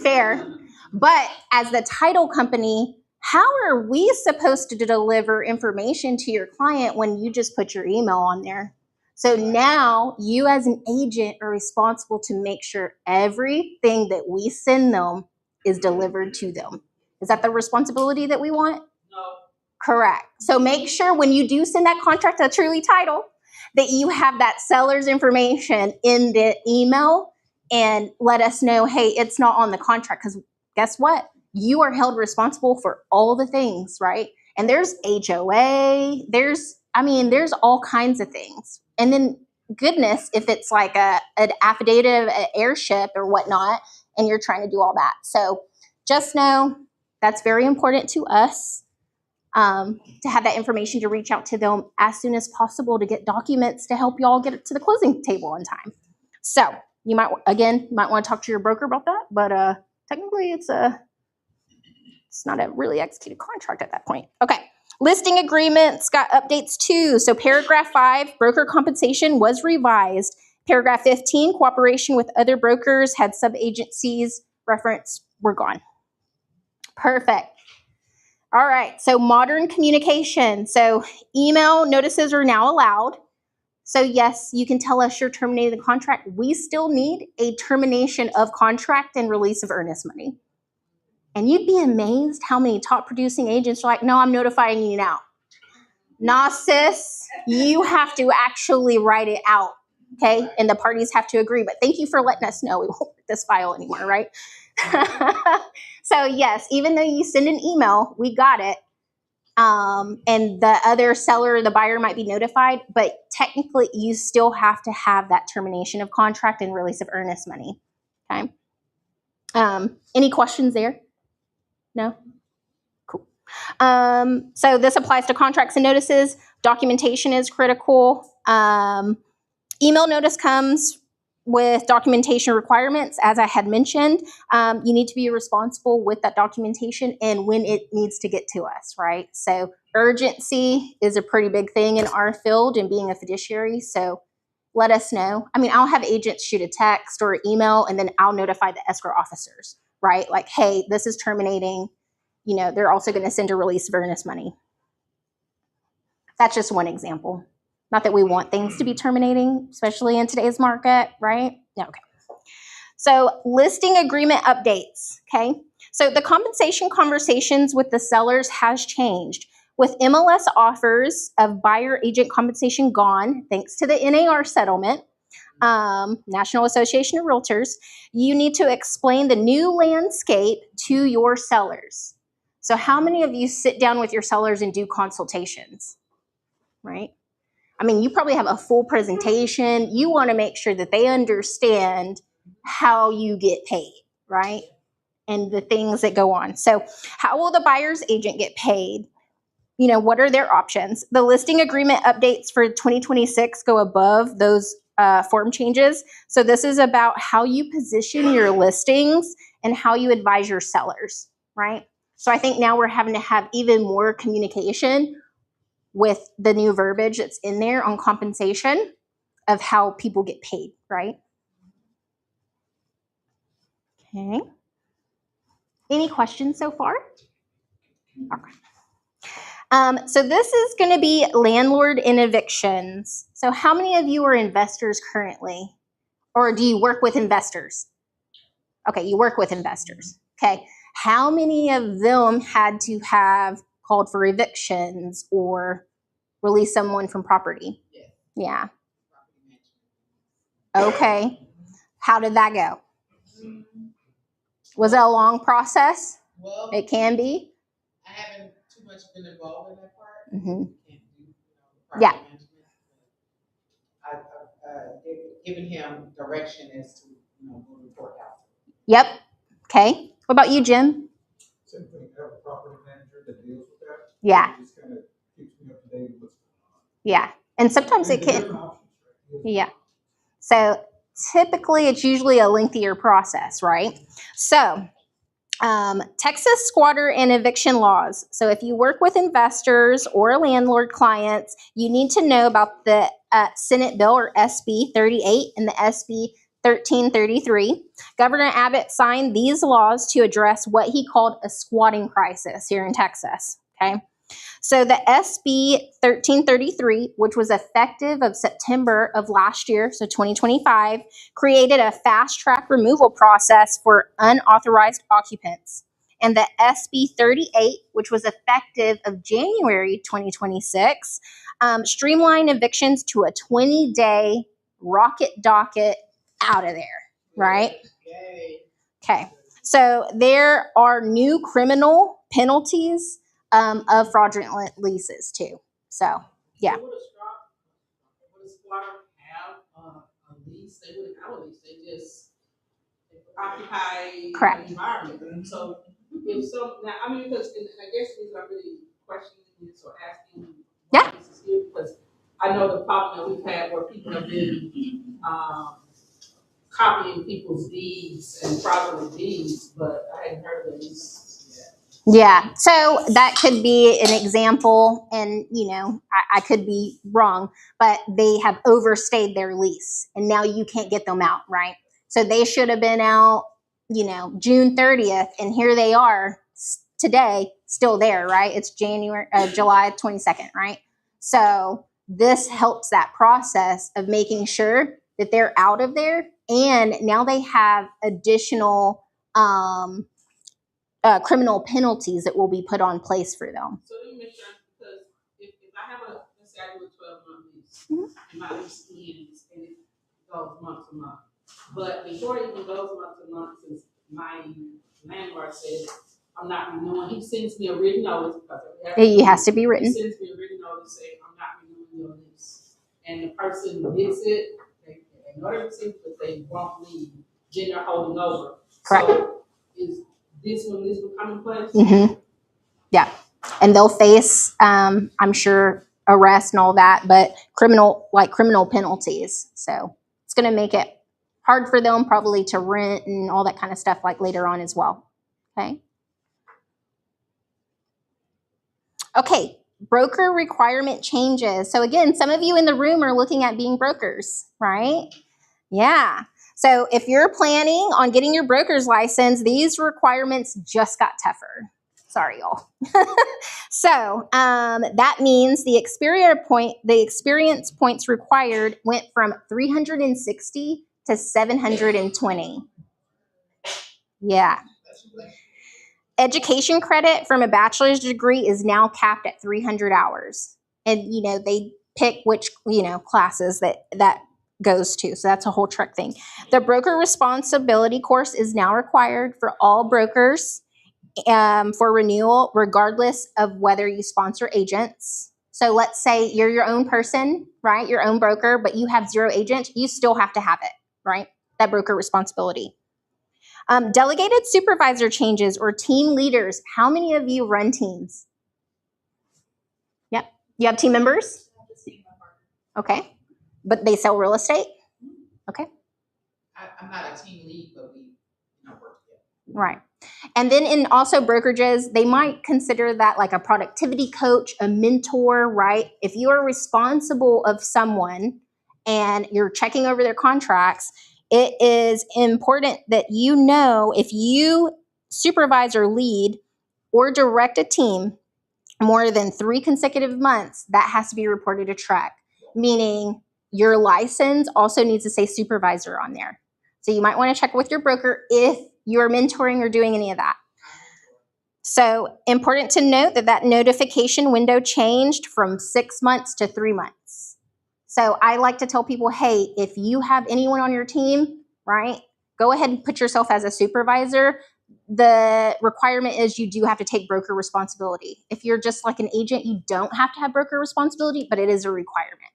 fair. But as the title company, how are we supposed to deliver information to your client when you just put your email on there? So now you as an agent are responsible to make sure everything that we send them is delivered to them. Is that the responsibility that we want? No. Correct. So make sure when you do send that contract to Truly Title that you have that seller's information in the email and let us know, hey, it's not on the contract, because guess what? You are held responsible for all the things, right? And there's HOA, there's all kinds of things. And then goodness, if it's like an affidavit, an airship or whatnot, and you're trying to do all that. So just know that's very important to us. to have that information to reach out to them as soon as possible to get documents to help y'all get it to the closing table on time. So you might want to talk to your broker about that, but technically it's not a really executed contract at that point. Okay. Listing agreements got updates too. So paragraph 5, broker compensation was revised. Paragraph 15, cooperation with other brokers had sub-agencies reference were gone. Perfect. All right. So modern communication. So email notices are now allowed. So yes, you can tell us you're terminating the contract. We still need a termination of contract and release of earnest money. And you'd be amazed how many top producing agents are like, no, I'm notifying you now. Nah, sis, you have to actually write it out, okay? And the parties have to agree. But thank you for letting us know. We won't put this file anymore, right? So yes, even though you send an email, we got it. And the other seller, the buyer might be notified, but technically you still have to have that termination of contract and release of earnest money, okay? Any questions there? No? Cool. So this applies to contracts and notices. Documentation is critical. Email notice comes with documentation requirements, as I had mentioned. You need to be responsible with that documentation and when it needs to get to us, right? So urgency is a pretty big thing in our field and being a fiduciary. So let us know. I mean, I'll have agents shoot a text or email, and then I'll notify the escrow officers, right? Like, hey, this is terminating. You know, they're also going to send a release of earnest money. That's just one example. Not that we want things to be terminating, especially in today's market, right? Okay. So listing agreement updates, okay? So the compensation conversations with the sellers has changed. With MLS offers of buyer agent compensation gone, thanks to the NAR settlement, National Association of Realtors, you need to explain the new landscape to your sellers. So how many of you sit down with your sellers and do consultations, right? I mean, you probably have a full presentation. You want to make sure that they understand how you get paid, right? And the things that go on. So how will the buyer's agent get paid? You know, what are their options? The listing agreement updates for 2026 go above those form changes. So this is about how you position your listings and how you advise your sellers, right? So I think now we're having to have even more communication with the new verbiage that's in there on compensation of how people get paid, right? Okay. Any questions so far? Okay. So this is going to be landlord and evictions. So how many of you are investors currently? Or do you work with investors? Okay, you work with investors. Okay. How many of them had to have called for evictions or release someone from property? Yeah. Okay. How did that go? Was it a long process? Well, It can be. I haven't too much been involved in that part. Mhm. Can't do, Yeah. property management. I've given him direction as to, go to the courthouse. Yep. Okay. What about you, Jim? Same thing, have a property manager that deals with that. Yeah. It just kind of keeps me up to date with what's going on. Yeah. And sometimes it And the can. different options, right? Yeah. So typically it's usually a lengthier process, right? So Texas squatter and eviction laws. So if you work with investors or landlord clients, you need to know about the Senate bill or SB 38 and the SB 1333. Governor Abbott signed these laws to address what he called a squatting crisis here in Texas. Okay. So the SB 1333, which was effective of September of last year, so 2025, created a fast track removal process for unauthorized occupants. And the SB 38, which was effective of January 2026, streamlined evictions to a 20-day rocket docket out of there, right? Yay. Okay. So there are new criminal penalties of fraudulent leases too. So yeah. Would a squatter have a lease? They wouldn't have a lease. They just occupy Correct. the environment. And so if so, now I mean, because and I guess the reason I'm really questioning this or asking Yeah. why this is here? Because I know the problem that we've had where people have been copying people's deeds and fraudulent deeds, but I hadn't heard of this yet. Yeah, so that could be an example, and I could be wrong, but they have overstayed their lease, and now you can't get them out, right? So they should have been out, June 30th, and here they are today, still there, right? It's July 22nd, right? So this helps that process of making sure that they're out of there, and now they have additional criminal penalties that will be put on place for them. So let me make sure, because if I have let's say I do a 12-month lease, and my lease ends and it goes month to month. But before it even goes month to month, since my landlord says I'm not renewing, he sends me a written notice, because It has to be written. He sends me a written notice saying I'm not renewing your lease. And the person gets it, they know they receive it, but they won't leave. Then they're holding over. Correct. So is this will come in place? Mm-hmm. Yeah. And they'll face, I'm sure, arrest and all that, but criminal penalties. So it's going to make it hard for them probably to rent and all that kind of stuff like later on as well. Okay. Okay. Broker requirement changes. So again, some of you in the room are looking at being brokers, right? Yeah. So if you're planning on getting your broker's license, these requirements just got tougher. Sorry, y'all. So that means the experience points required went from 360 to 720. Yeah. Education credit from a bachelor's degree is now capped at 300 hours. And, they pick which, classes that goes to. So that's a whole TREC thing. The broker responsibility course is now required for all brokers for renewal, regardless of whether you sponsor agents. So let's say you're your own person, right? Your own broker, but you have 0 agents. You still have to have it, right? That broker responsibility. Delegated supervisor changes or team leaders. How many of you run teams? Yep. You have team members? Okay. But they sell real estate? Okay. I'm not a team lead, but we work together. Right. And then in also brokerages, they might consider that like a productivity coach, a mentor, right? If you are responsible of someone and you're checking over their contracts, it is important that if you supervise or lead or direct a team more than 3 consecutive months, that has to be reported to TREC, meaning your license also needs to say supervisor on there. So you might want to check with your broker if you're mentoring or doing any of that. So important to note that notification window changed from 6 months to 3 months. So I like to tell people, hey, if you have anyone on your team, right, go ahead and put yourself as a supervisor. The requirement is you do have to take broker responsibility. If you're just like an agent, you don't have to have broker responsibility, but it is a requirement.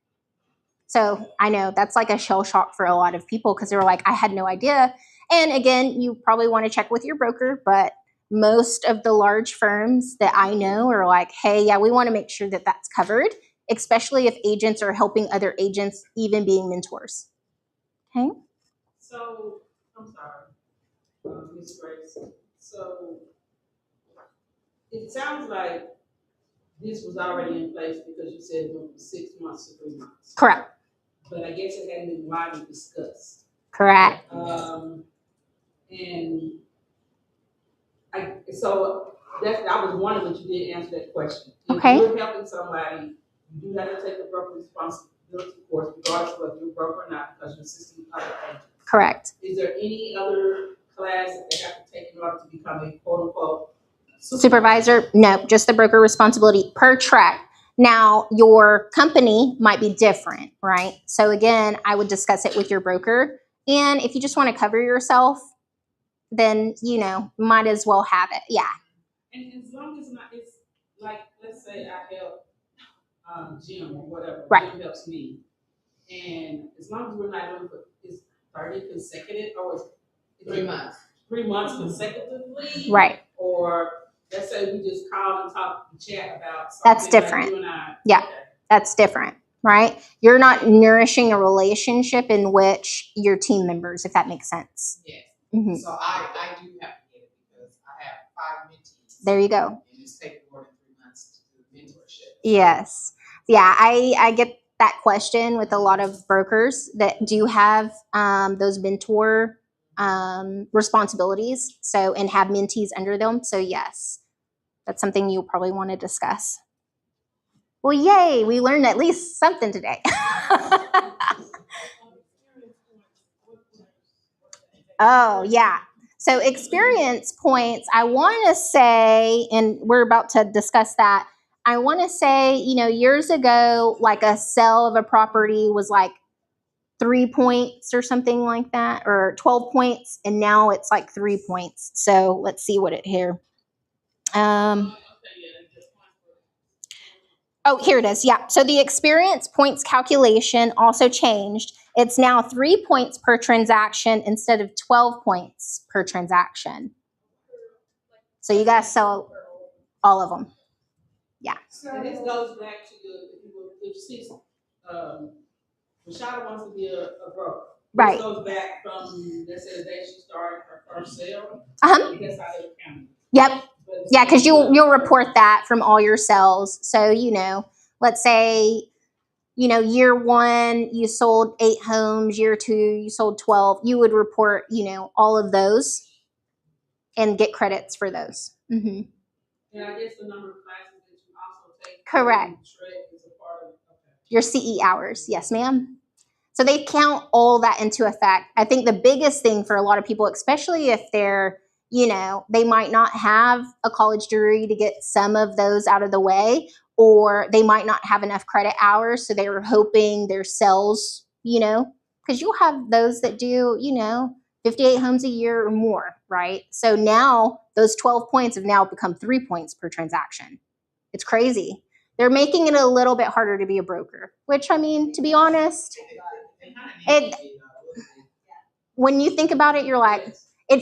So I know that's like a shell shock for a lot of people because they were like, I had no idea. And again, you probably want to check with your broker, but most of the large firms that I know are like, hey, yeah, we want to make sure that that's covered, especially if agents are helping other agents, even being mentors. Okay. So, I'm sorry, Ms. Grace. So, it sounds like this was already in place because you said it went from 6 months to 3 months. Correct. But I guess it hadn't been widely discussed. Correct. And so I was wondering, but you did answer that question. Okay. If you're helping somebody, you do have to take the broker responsibility course, regardless of whether you're a broker or not, because you're assisting other agents. Correct. Is there any other class that they have to take in order to become a quote unquote supervisor? No, just the broker responsibility per TREC. Now, your company might be different, right? So again, I would discuss it with your broker. And if you just want to cover yourself, then, might as well have it. Yeah. And as long as it's like, let's say I help Jim or whatever, right. Jim helps me. And as long as we're not doing it's 30 consecutive, or it's 3 months. 3 months consecutively? Right. Or let's say we just called and talked and chat about That's something like different. you and I. Yeah. Okay. That's different, right? You're not nourishing a relationship in which you're team members, if that makes sense. Yes. Mhm. So I do have to get it because I have 5 mentees. There you go. And it's taken more than 3 months to do mentorship. Yes. Yeah, I get that question with a lot of brokers that do have those mentor responsibilities. So, and have mentees under them. So yes, that's something you'll probably want to discuss. Well, yay, we learned at least something today. Oh, yeah. So experience points, I want to say, and we're about to discuss that. I want to say, years ago, like a sale of a property was like 3 points or something like that, or 12 points, and now it's like 3 points. So let's see what it here. Oh, here it is. Yeah. So the experience points calculation also changed. It's now 3 points per transaction instead of 12 points per transaction. So you guys sell all of them. Yeah. And this goes back to if she's, Rashada wants to be a broker. Right. This goes back from, let's say the day she started her first sale. Uh-huh. That's how they count it. Yep. Yeah, because you'll report that from all your sales. So, let's say, year 1, you sold 8 homes, year 2, you sold 12. You would report, all of those and get credits for those. Mm-hmm. And I guess the number of classes that you also take. Correct. TREC is a part of it. Okay. Your CE hours. Yes, ma'am. So they count all that into effect. I think the biggest thing for a lot of people, especially if they're, they might not have a college degree to get some of those out of the way, or they might not have enough credit hours. So they were hoping their sales, because you'll have those that do, 58 homes a year or more, right? So now those 12 points have now become 3 points per transaction. It's crazy. They're making it a little bit harder to be a broker, which, I mean, to be honest, when you think about it, you're like, it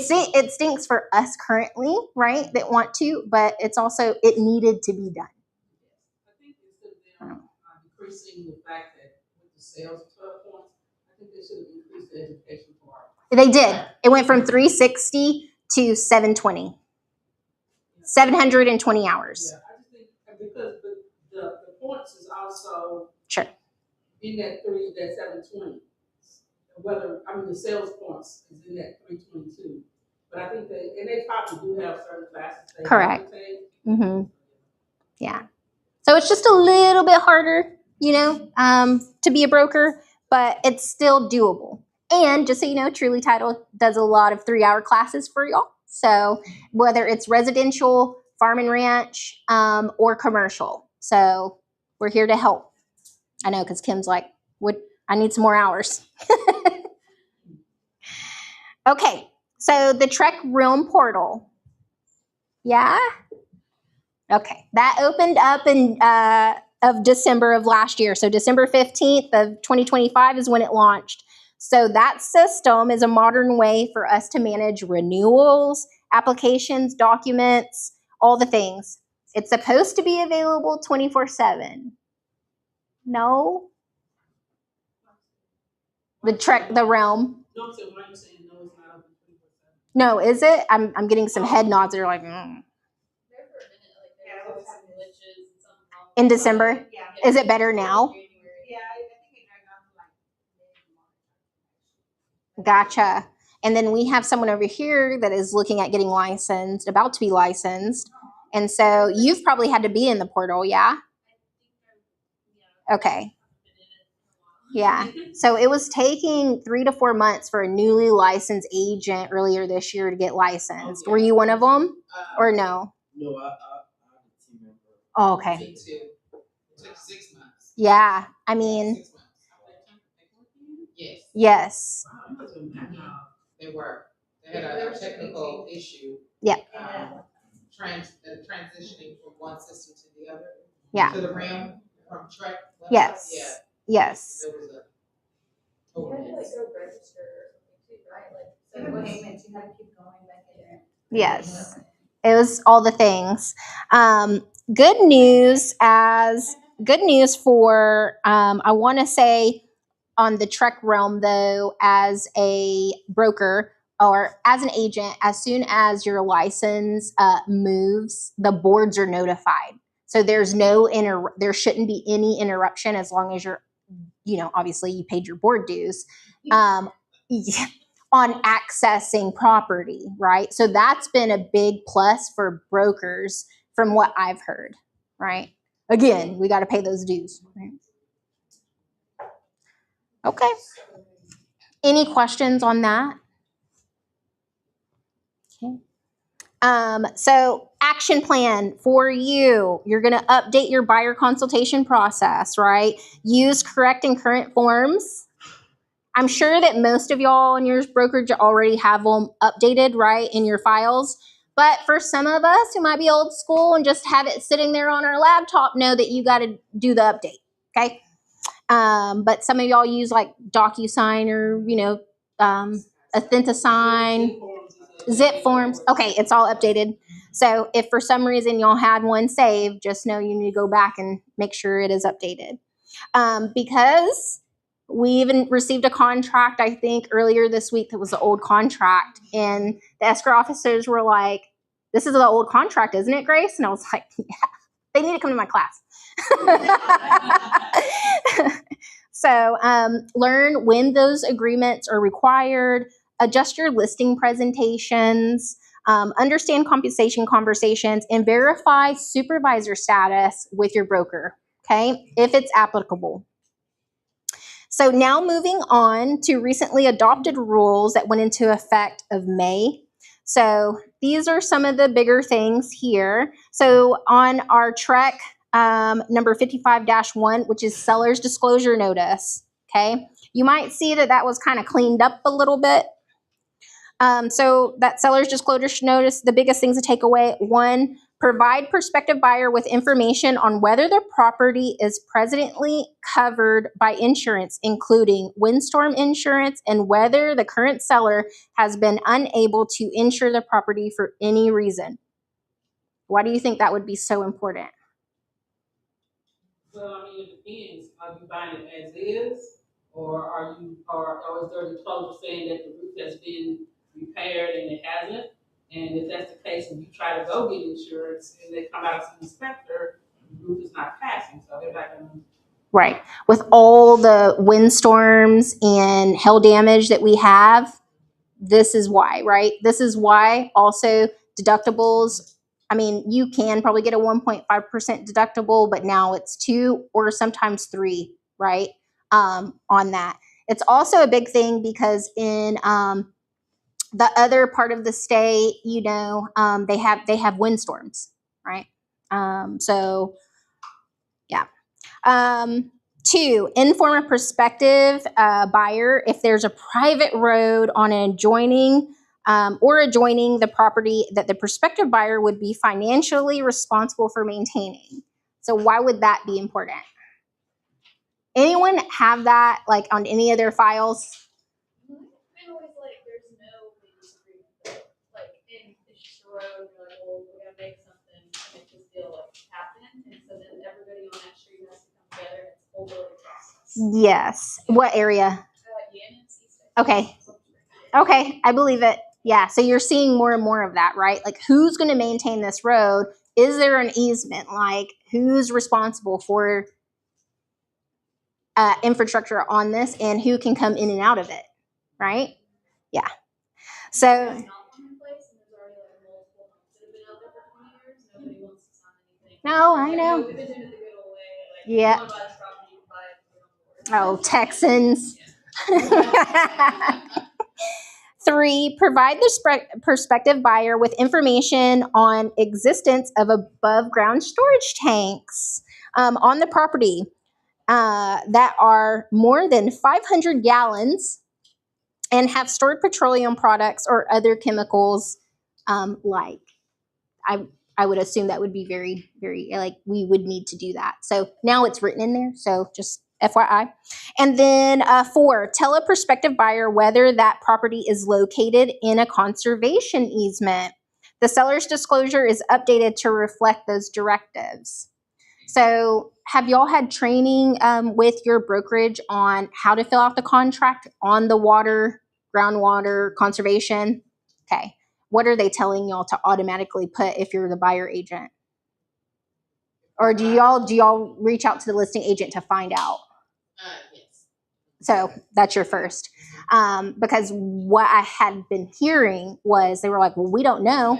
stinks for us currently, right, that want to, but it's also, it needed to be done. I think instead of them decreasing the fact that with the sales of 12 points, I think they should have increased the education part. They did. It went from 360 to 720. 720 hours. Yeah, I just think because the points is also Sure. in that 720. The sales points is in that 322. But I think they probably do have certain classes they Correct. have to take. Mm-hmm. Yeah. So it's just a little bit harder, to be a broker, but it's still doable. And just so you know, Truly Title does a lot of 3-hour classes for y'all. So whether it's residential, farm and ranch, or commercial. So we're here to help. I know, because Kim's like, I need some more hours. Okay, so the TREC Realm portal. Yeah? Okay, that opened up in of December of last year. So December 15th of 2025 is when it launched. So that system is a modern way for us to manage renewals, applications, documents, all the things. It's supposed to be available 24/7. No? The Realm. No, so why are you saying no, it's not open 24/7? No, is it? I'm getting some head nods. They're like, In December? Yeah. Is it better now? Yeah, I think it dragged on to like maybe March. Gotcha. And then we have someone over here that is looking at getting licensed, about to be licensed. And so you've probably had to be in the portal, yeah? Okay. Yeah. So it was taking 3 to 4 months for a newly licensed agent earlier this year to get licensed. Were you one of them or no? No, I'm a team member. Oh, okay. Me too. It took 6 months. Yeah. I mean, 6 months. Yes. yes. They were. They had a technical issue. Yeah. Transitioning from one system to the other. Yeah. To the Realm from TREC. Yes. Yeah. Yes. There was a. You had to like go register or something too, right? Like, so what payments you had to keep going back in there. Yes. It was all the things. Good news for, I want to say on the TREC realm though, as a broker or as an agent, as soon as your license moves, the boards are notified. So there shouldn't be any interruption as long as you're, obviously you paid your board dues. On accessing property, right? So that's been a big plus for brokers from what I've heard, right? Again, we got to pay those dues, right? Okay. Any questions on that? Okay. So action plan for you. You're going to update your buyer consultation process, right? Use correct and current forms. I'm sure that most of y'all in your brokerage already have them updated, right, in your files. But for some of us who might be old school and just have it sitting there on our laptop, know that you got to do the update, okay? But some of y'all use like DocuSign or, Authentisign, zip forms. Okay, it's all updated. So if for some reason y'all had one saved, just know you need to go back and make sure it is updated. Because we even received a contract, I think, earlier this week that was an old contract. And the escrow officers were like, this is the old contract, isn't it, Grace? And I was like, yeah, they need to come to my class. So learn when those agreements are required, adjust your listing presentations, understand compensation conversations, and verify supervisor status with your broker, okay, if it's applicable. So now moving on to recently adopted rules that went into effect of May. So these are some of the bigger things here. So on our TREC number 55-1, which is seller's disclosure notice, okay? You might see that was kind of cleaned up a little bit. So that seller's disclosure notice, the biggest things to take away: 1, provide prospective buyer with information on whether the property is presently covered by insurance, including windstorm insurance, and whether the current seller has been unable to insure the property for any reason. Why do you think that would be so important? Well, I mean, it depends. Are you buying it as is, or is there a disclosure saying that the roof has been repaired and it hasn't? And if that's the case, and you try to go get insurance and they come out as an inspector, the roof is not passing, so they're not going to. Right. With all the windstorms and hail damage that we have, this is why, right? This is why also deductibles. I mean, you can probably get a 1.5% deductible, but now it's 2 or sometimes 3, right? On that. It's also a big thing because in the other part of the state, they have windstorms, right? So yeah. 2, inform a prospective buyer if there's a private road on an adjoining the property that the prospective buyer would be financially responsible for maintaining. So why would that be important? Anyone have that like on any of their files? I always like there's no lease agreement. Like it's just a road, you're like, well, we're gonna make something and make this deal like happen. And so then everybody on that street has to come together and it's overly process. Yes. What area? Okay. Okay, I believe it. Yeah, so you're seeing more and more of that, right? Like, who's going to maintain this road? Is there an easement? Like, who's responsible for infrastructure on this, and who can come in and out of it, right? Yeah. So. No, I know. Yeah. Oh, Texans. 3, provide the prospective buyer with information on existence of above ground storage tanks on the property that are more than 500 gallons and have stored petroleum products or other chemicals like. I would assume that would be very, very, like, we would need to do that. So now it's written in there, so just FYI. And then 4, tell a prospective buyer whether that property is located in a conservation easement. The seller's disclosure is updated to reflect those directives. So have y'all had training with your brokerage on how to fill out the contract on the water, groundwater, conservation? Okay. What are they telling y'all to automatically put if you're the buyer agent? Or do y'all reach out to the listing agent to find out? Yes. So that's your first. Because what I had been hearing was they were like, well, we don't know,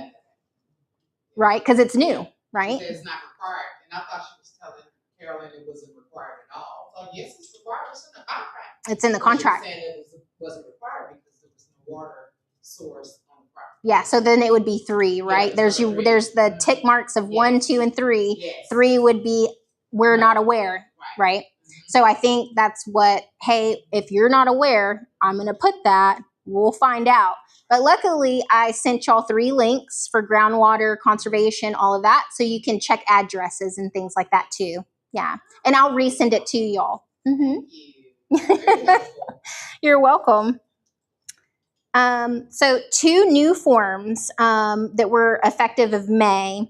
right? Because it's new, right? It's not required. And I thought she was telling Carolyn it wasn't required at all. So yes, it's required. It's in the contract. It's in the But she was contract. saying it wasn't required because there was no water source on the property. Yeah, so then it would be 3, right? Yeah, there's so 3. there's the tick marks of 1, 2, and 3. Yes. 3 would be we're not aware, right? So I think that's what, hey, if you're not aware, I'm going to put that. We'll find out. But luckily, I sent y'all 3 links for groundwater, conservation, all of that. So you can check addresses and things like that too. Yeah. And I'll resend it to y'all. You're welcome. So 2 new forms that were effective of May.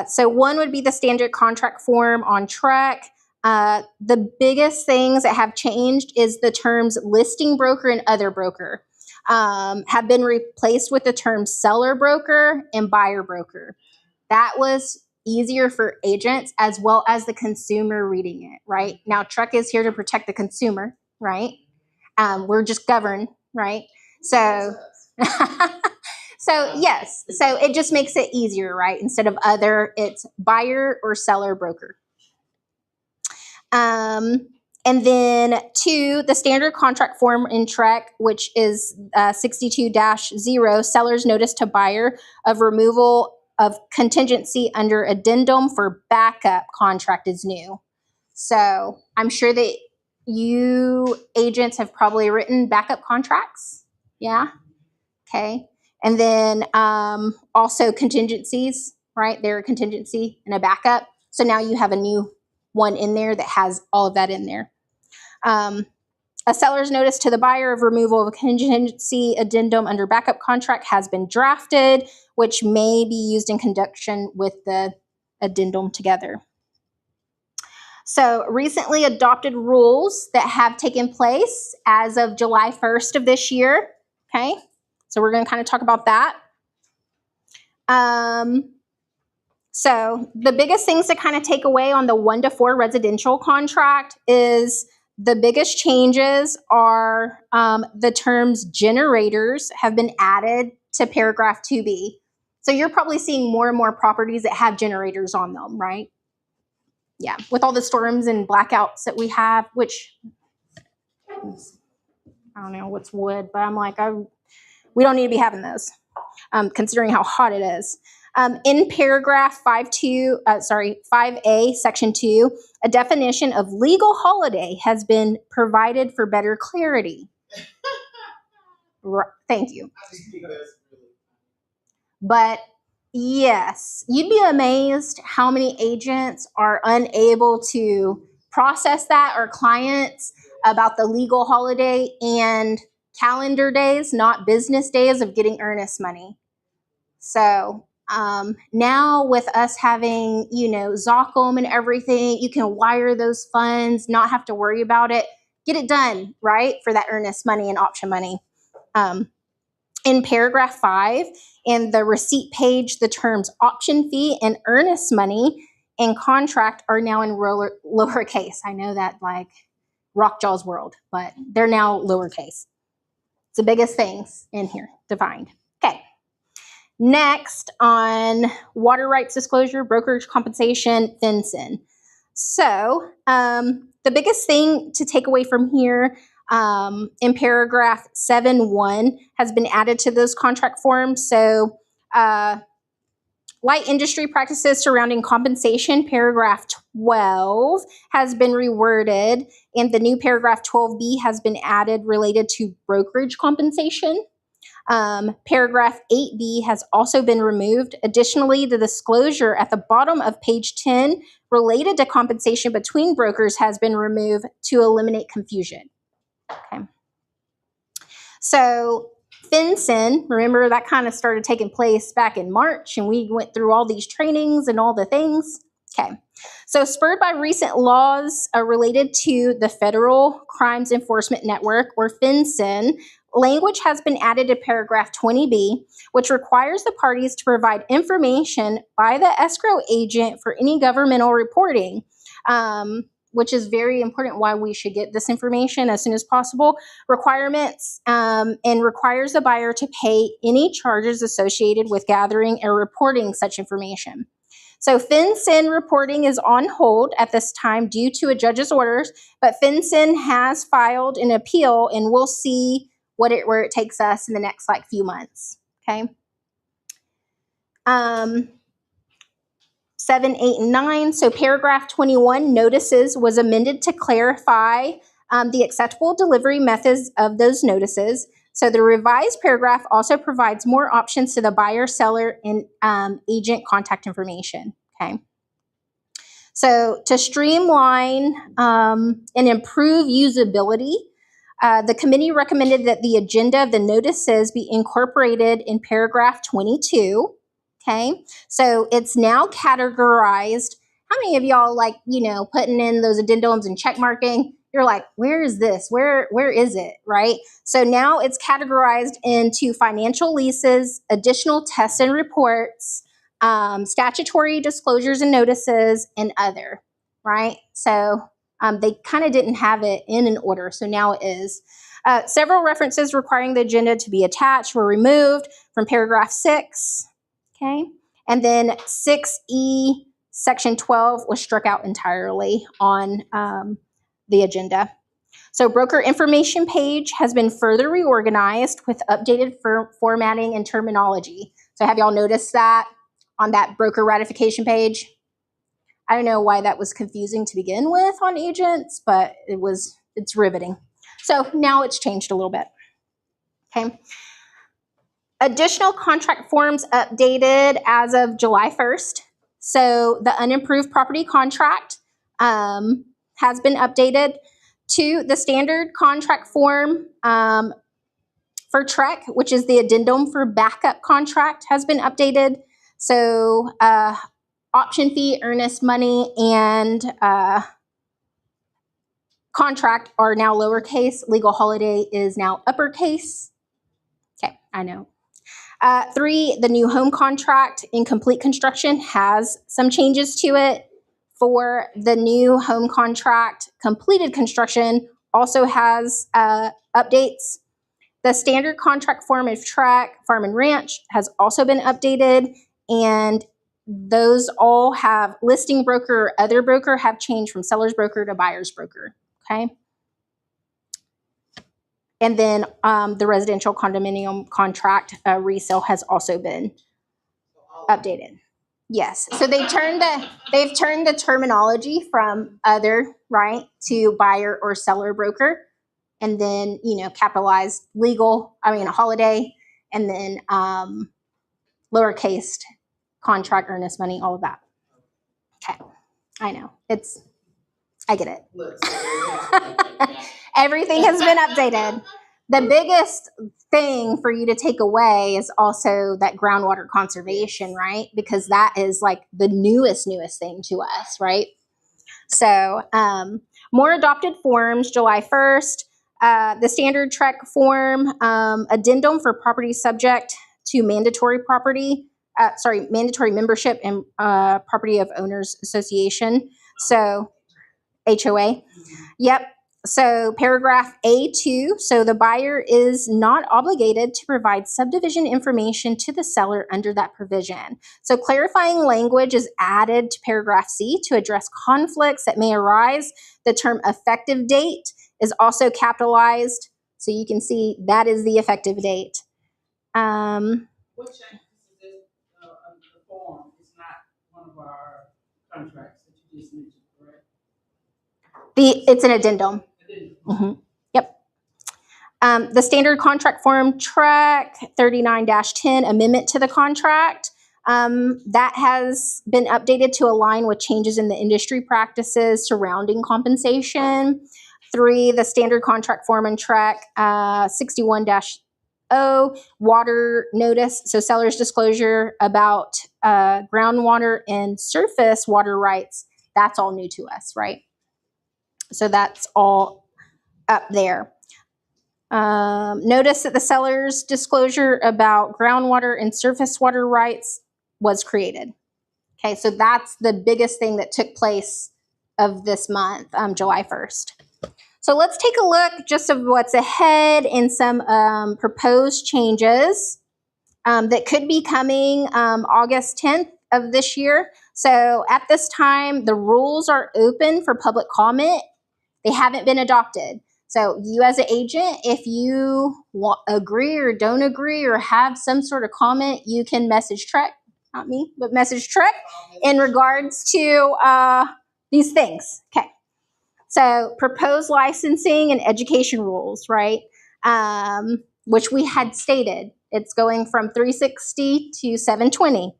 So one would be the standard contract form on TREC. The biggest things that have changed is the terms listing broker and other broker have been replaced with the terms seller broker and buyer broker. That was easier for agents as well as the consumer reading it, right? Now, TREC is here to protect the consumer, right? We're just governed, right? So, so yes, so it just makes it easier, right? Instead of other, it's buyer or seller broker. And then 2, the standard contract form in TREC, which is 62-0, seller's notice to buyer of removal of contingency under addendum for backup contract is new. So I'm sure that you agents have probably written backup contracts. Yeah. Okay. And then also contingencies, right? They're a contingency and a backup. So now you have a new one in there that has all of that in there. A seller's notice to the buyer of removal of a contingency addendum under backup contract has been drafted, which may be used in conjunction with the addendum together. So recently adopted rules that have taken place as of July 1st of this year. Okay, so we're going to kind of talk about that. So the biggest things to kind of take away on the 1 to 4 residential contract is the biggest changes are the terms generators have been added to paragraph 2B. So you're probably seeing more and more properties that have generators on them, right? Yeah, with all the storms and blackouts that we have, which I don't know what's wood, but I'm like, we don't need to be having those, considering how hot it is. In paragraph 5A, section 2, a definition of legal holiday has been provided for better clarity. Thank you. But yes, you'd be amazed how many agents are unable to process that, or clients, about the legal holiday and calendar days, not business days, of getting earnest money. So now with us having, Zocom and everything, you can wire those funds, not have to worry about it, get it done, right, for that earnest money and option money. In paragraph 5, in the receipt page, the terms option fee and earnest money and contract are now in lowercase. I know that like Rockjaw's world, but they're now lowercase. It's the biggest things in here defined. Okay. Next, on water rights disclosure, brokerage compensation, FinCEN. So the biggest thing to take away from here in paragraph 7.1 has been added to those contract forms. So light industry practices surrounding compensation, paragraph 12 has been reworded, and the new paragraph 12B has been added related to brokerage compensation. Paragraph 8B has also been removed. Additionally, the disclosure at the bottom of page 10 related to compensation between brokers has been removed to eliminate confusion. Okay. So FinCEN, remember that kind of started taking place back in March, and we went through all these trainings and all the things. Okay, so spurred by recent laws related to the Federal Crimes Enforcement Network, or FinCEN, language has been added to paragraph 20B, which requires the parties to provide information by the escrow agent for any governmental reporting, which is very important, why we should get this information as soon as possible. Requirements, and requires the buyer to pay any charges associated with gathering or reporting such information. So FinCEN reporting is on hold at this time due to a judge's orders, but FinCEN has filed an appeal, and we'll see where it takes us in the next few months. Okay. 7, 8, and 9. So paragraph 21, notices, was amended to clarify the acceptable delivery methods of those notices. So the revised paragraph also provides more options to the buyer, seller, and agent contact information. Okay. So to streamline and improve usability, the committee recommended that the agenda of the notices be incorporated in paragraph 22. Okay, so it's now categorized. How many of y'all putting in those addendums and check marking? You're like, where is this? Where is it, right? So now it's categorized into financial leases, additional tests and reports, statutory disclosures and notices, and other, right? So they kind of didn't have it in an order, so now it is. Several references requiring the agenda to be attached were removed from paragraph 6. Okay, and then 6E, section 12 was struck out entirely on the agenda. So broker information page has been further reorganized with updated formatting and terminology. So have y'all noticed that on that broker ratification page? I don't know why that was confusing to begin with on agents, but it's riveting. So now it's changed a little bit. Okay. Additional contract forms updated as of July 1st. So the unimproved property contract has been updated to the standard contract form for TREC, which is the addendum for backup contract, has been updated. So option fee, earnest money, and contract are now lowercase. Legal holiday is now uppercase. Okay, I know. 3, the new home contract in complete construction has some changes to it. 4, the new home contract completed construction also has updates. The standard contract form of TREC, farm and ranch, has also been updated, and those all have listing broker or other broker have changed from seller's broker to buyer's broker. Okay. And then the residential condominium contract resale has also been updated. Yes. So they've turned the terminology from other, right, to buyer or seller broker, and then capitalized legal. Holiday, and then lowercase contract, earnest money, all of that. Okay. I know I get it. Everything has been updated. The biggest thing for you to take away is also that groundwater conservation, right? Because that is the newest thing to us, right? So more adopted forms, July 1st. The standard TREC form, addendum for property subject to mandatory mandatory membership in Property of Owners Association. So HOA. Yep. So paragraph A2, so the buyer is not obligated to provide subdivision information to the seller under that provision. So clarifying language is added to paragraph C to address conflicts that may arise. The term effective date is also capitalized, so you can see that is the effective date. What changes is this, the form is not one of our contracts that you just mentioned, correct? It's an addendum. Mm-hmm. Yep. The standard contract form TREC 39-10 amendment to the contract that has been updated to align with changes in the industry practices surrounding compensation. 3, the standard contract form and TREC 61-10 water notice, so seller's disclosure about groundwater and surface water rights. That's all new to us, right? So that's all up there. Notice that the seller's disclosure about groundwater and surface water rights was created. Okay, so that's the biggest thing that took place of this month, July 1st. So let's take a look just of what's ahead and some proposed changes that could be coming August 10th of this year. So at this time, the rules are open for public comment. They haven't been adopted. So you as an agent, if you agree or don't agree or have some sort of comment, you can message TREC, not me, but message TREC in regards to these things. Okay. So proposed licensing and education rules, right? Which we had stated. It's going from 360 to 720.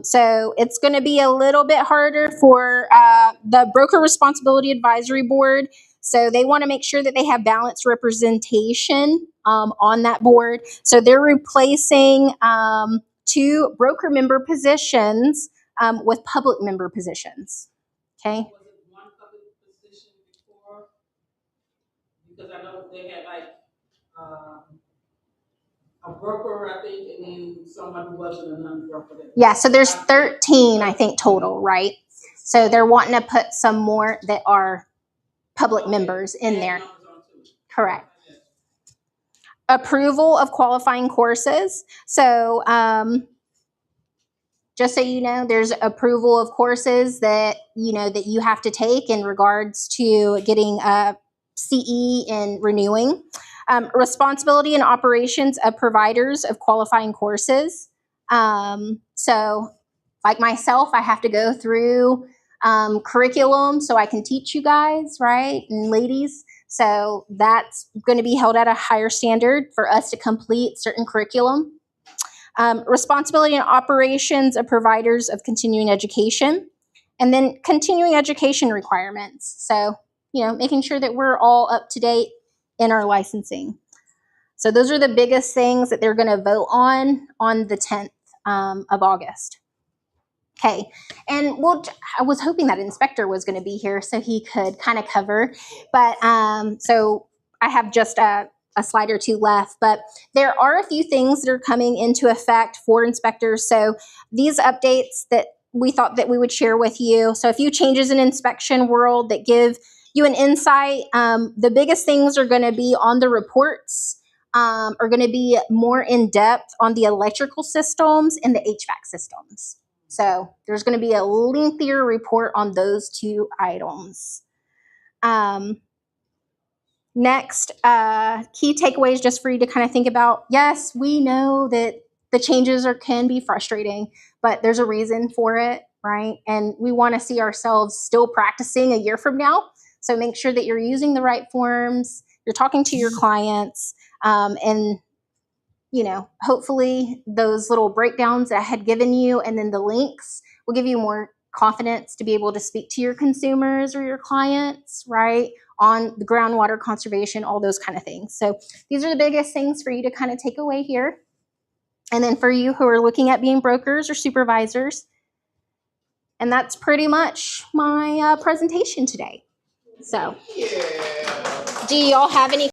So it's going to be a little bit harder for the Broker Responsibility Advisory Board. So they want to make sure that they have balanced representation on that board. So they're replacing 2 broker member positions with public member positions. Okay. Was it one public position before? Because I know they had like a broker, I think, and then someone who wasn't a non-broker. Yeah, so there's 13, I think, total, right? So they're wanting to put some more that are public members in there. Correct. Approval of qualifying courses. So just so you know, there's approval of courses that you have to take in regards to getting a CE and renewing. Responsibility and operations of providers of qualifying courses. So like myself, I have to go through curriculum so I can teach you guys, right? And ladies. So that's going to be held at a higher standard for us to complete certain curriculum. Responsibility and operations of providers of continuing education, and then continuing education requirements. So, making sure that we're all up to date in our licensing. So those are the biggest things that they're going to vote on the 10th of August. Okay, and I was hoping that inspector was going to be here so he could kind of cover, but so I have just a slide or two left, but there are a few things that are coming into effect for inspectors. So these updates that we thought that we would share with you. So a few changes in inspection world that give you an insight. The biggest things are going to be on the reports, are going to be more in depth on the electrical systems and the HVAC systems. So there's going to be a lengthier report on those 2 items. Next, key takeaways just for you to kind of think about. Yes, we know that the changes can be frustrating, but there's a reason for it, right? And we want to see ourselves still practicing a year from now. So make sure that you're using the right forms, you're talking to your clients, and hopefully those little breakdowns that I had given you and then the links will give you more confidence to be able to speak to your consumers or your clients, right, on the groundwater conservation, all those kind of things. So these are the biggest things for you to kind of take away here. And then for you who are looking at being brokers or supervisors, and that's pretty much my presentation today. So do y'all have any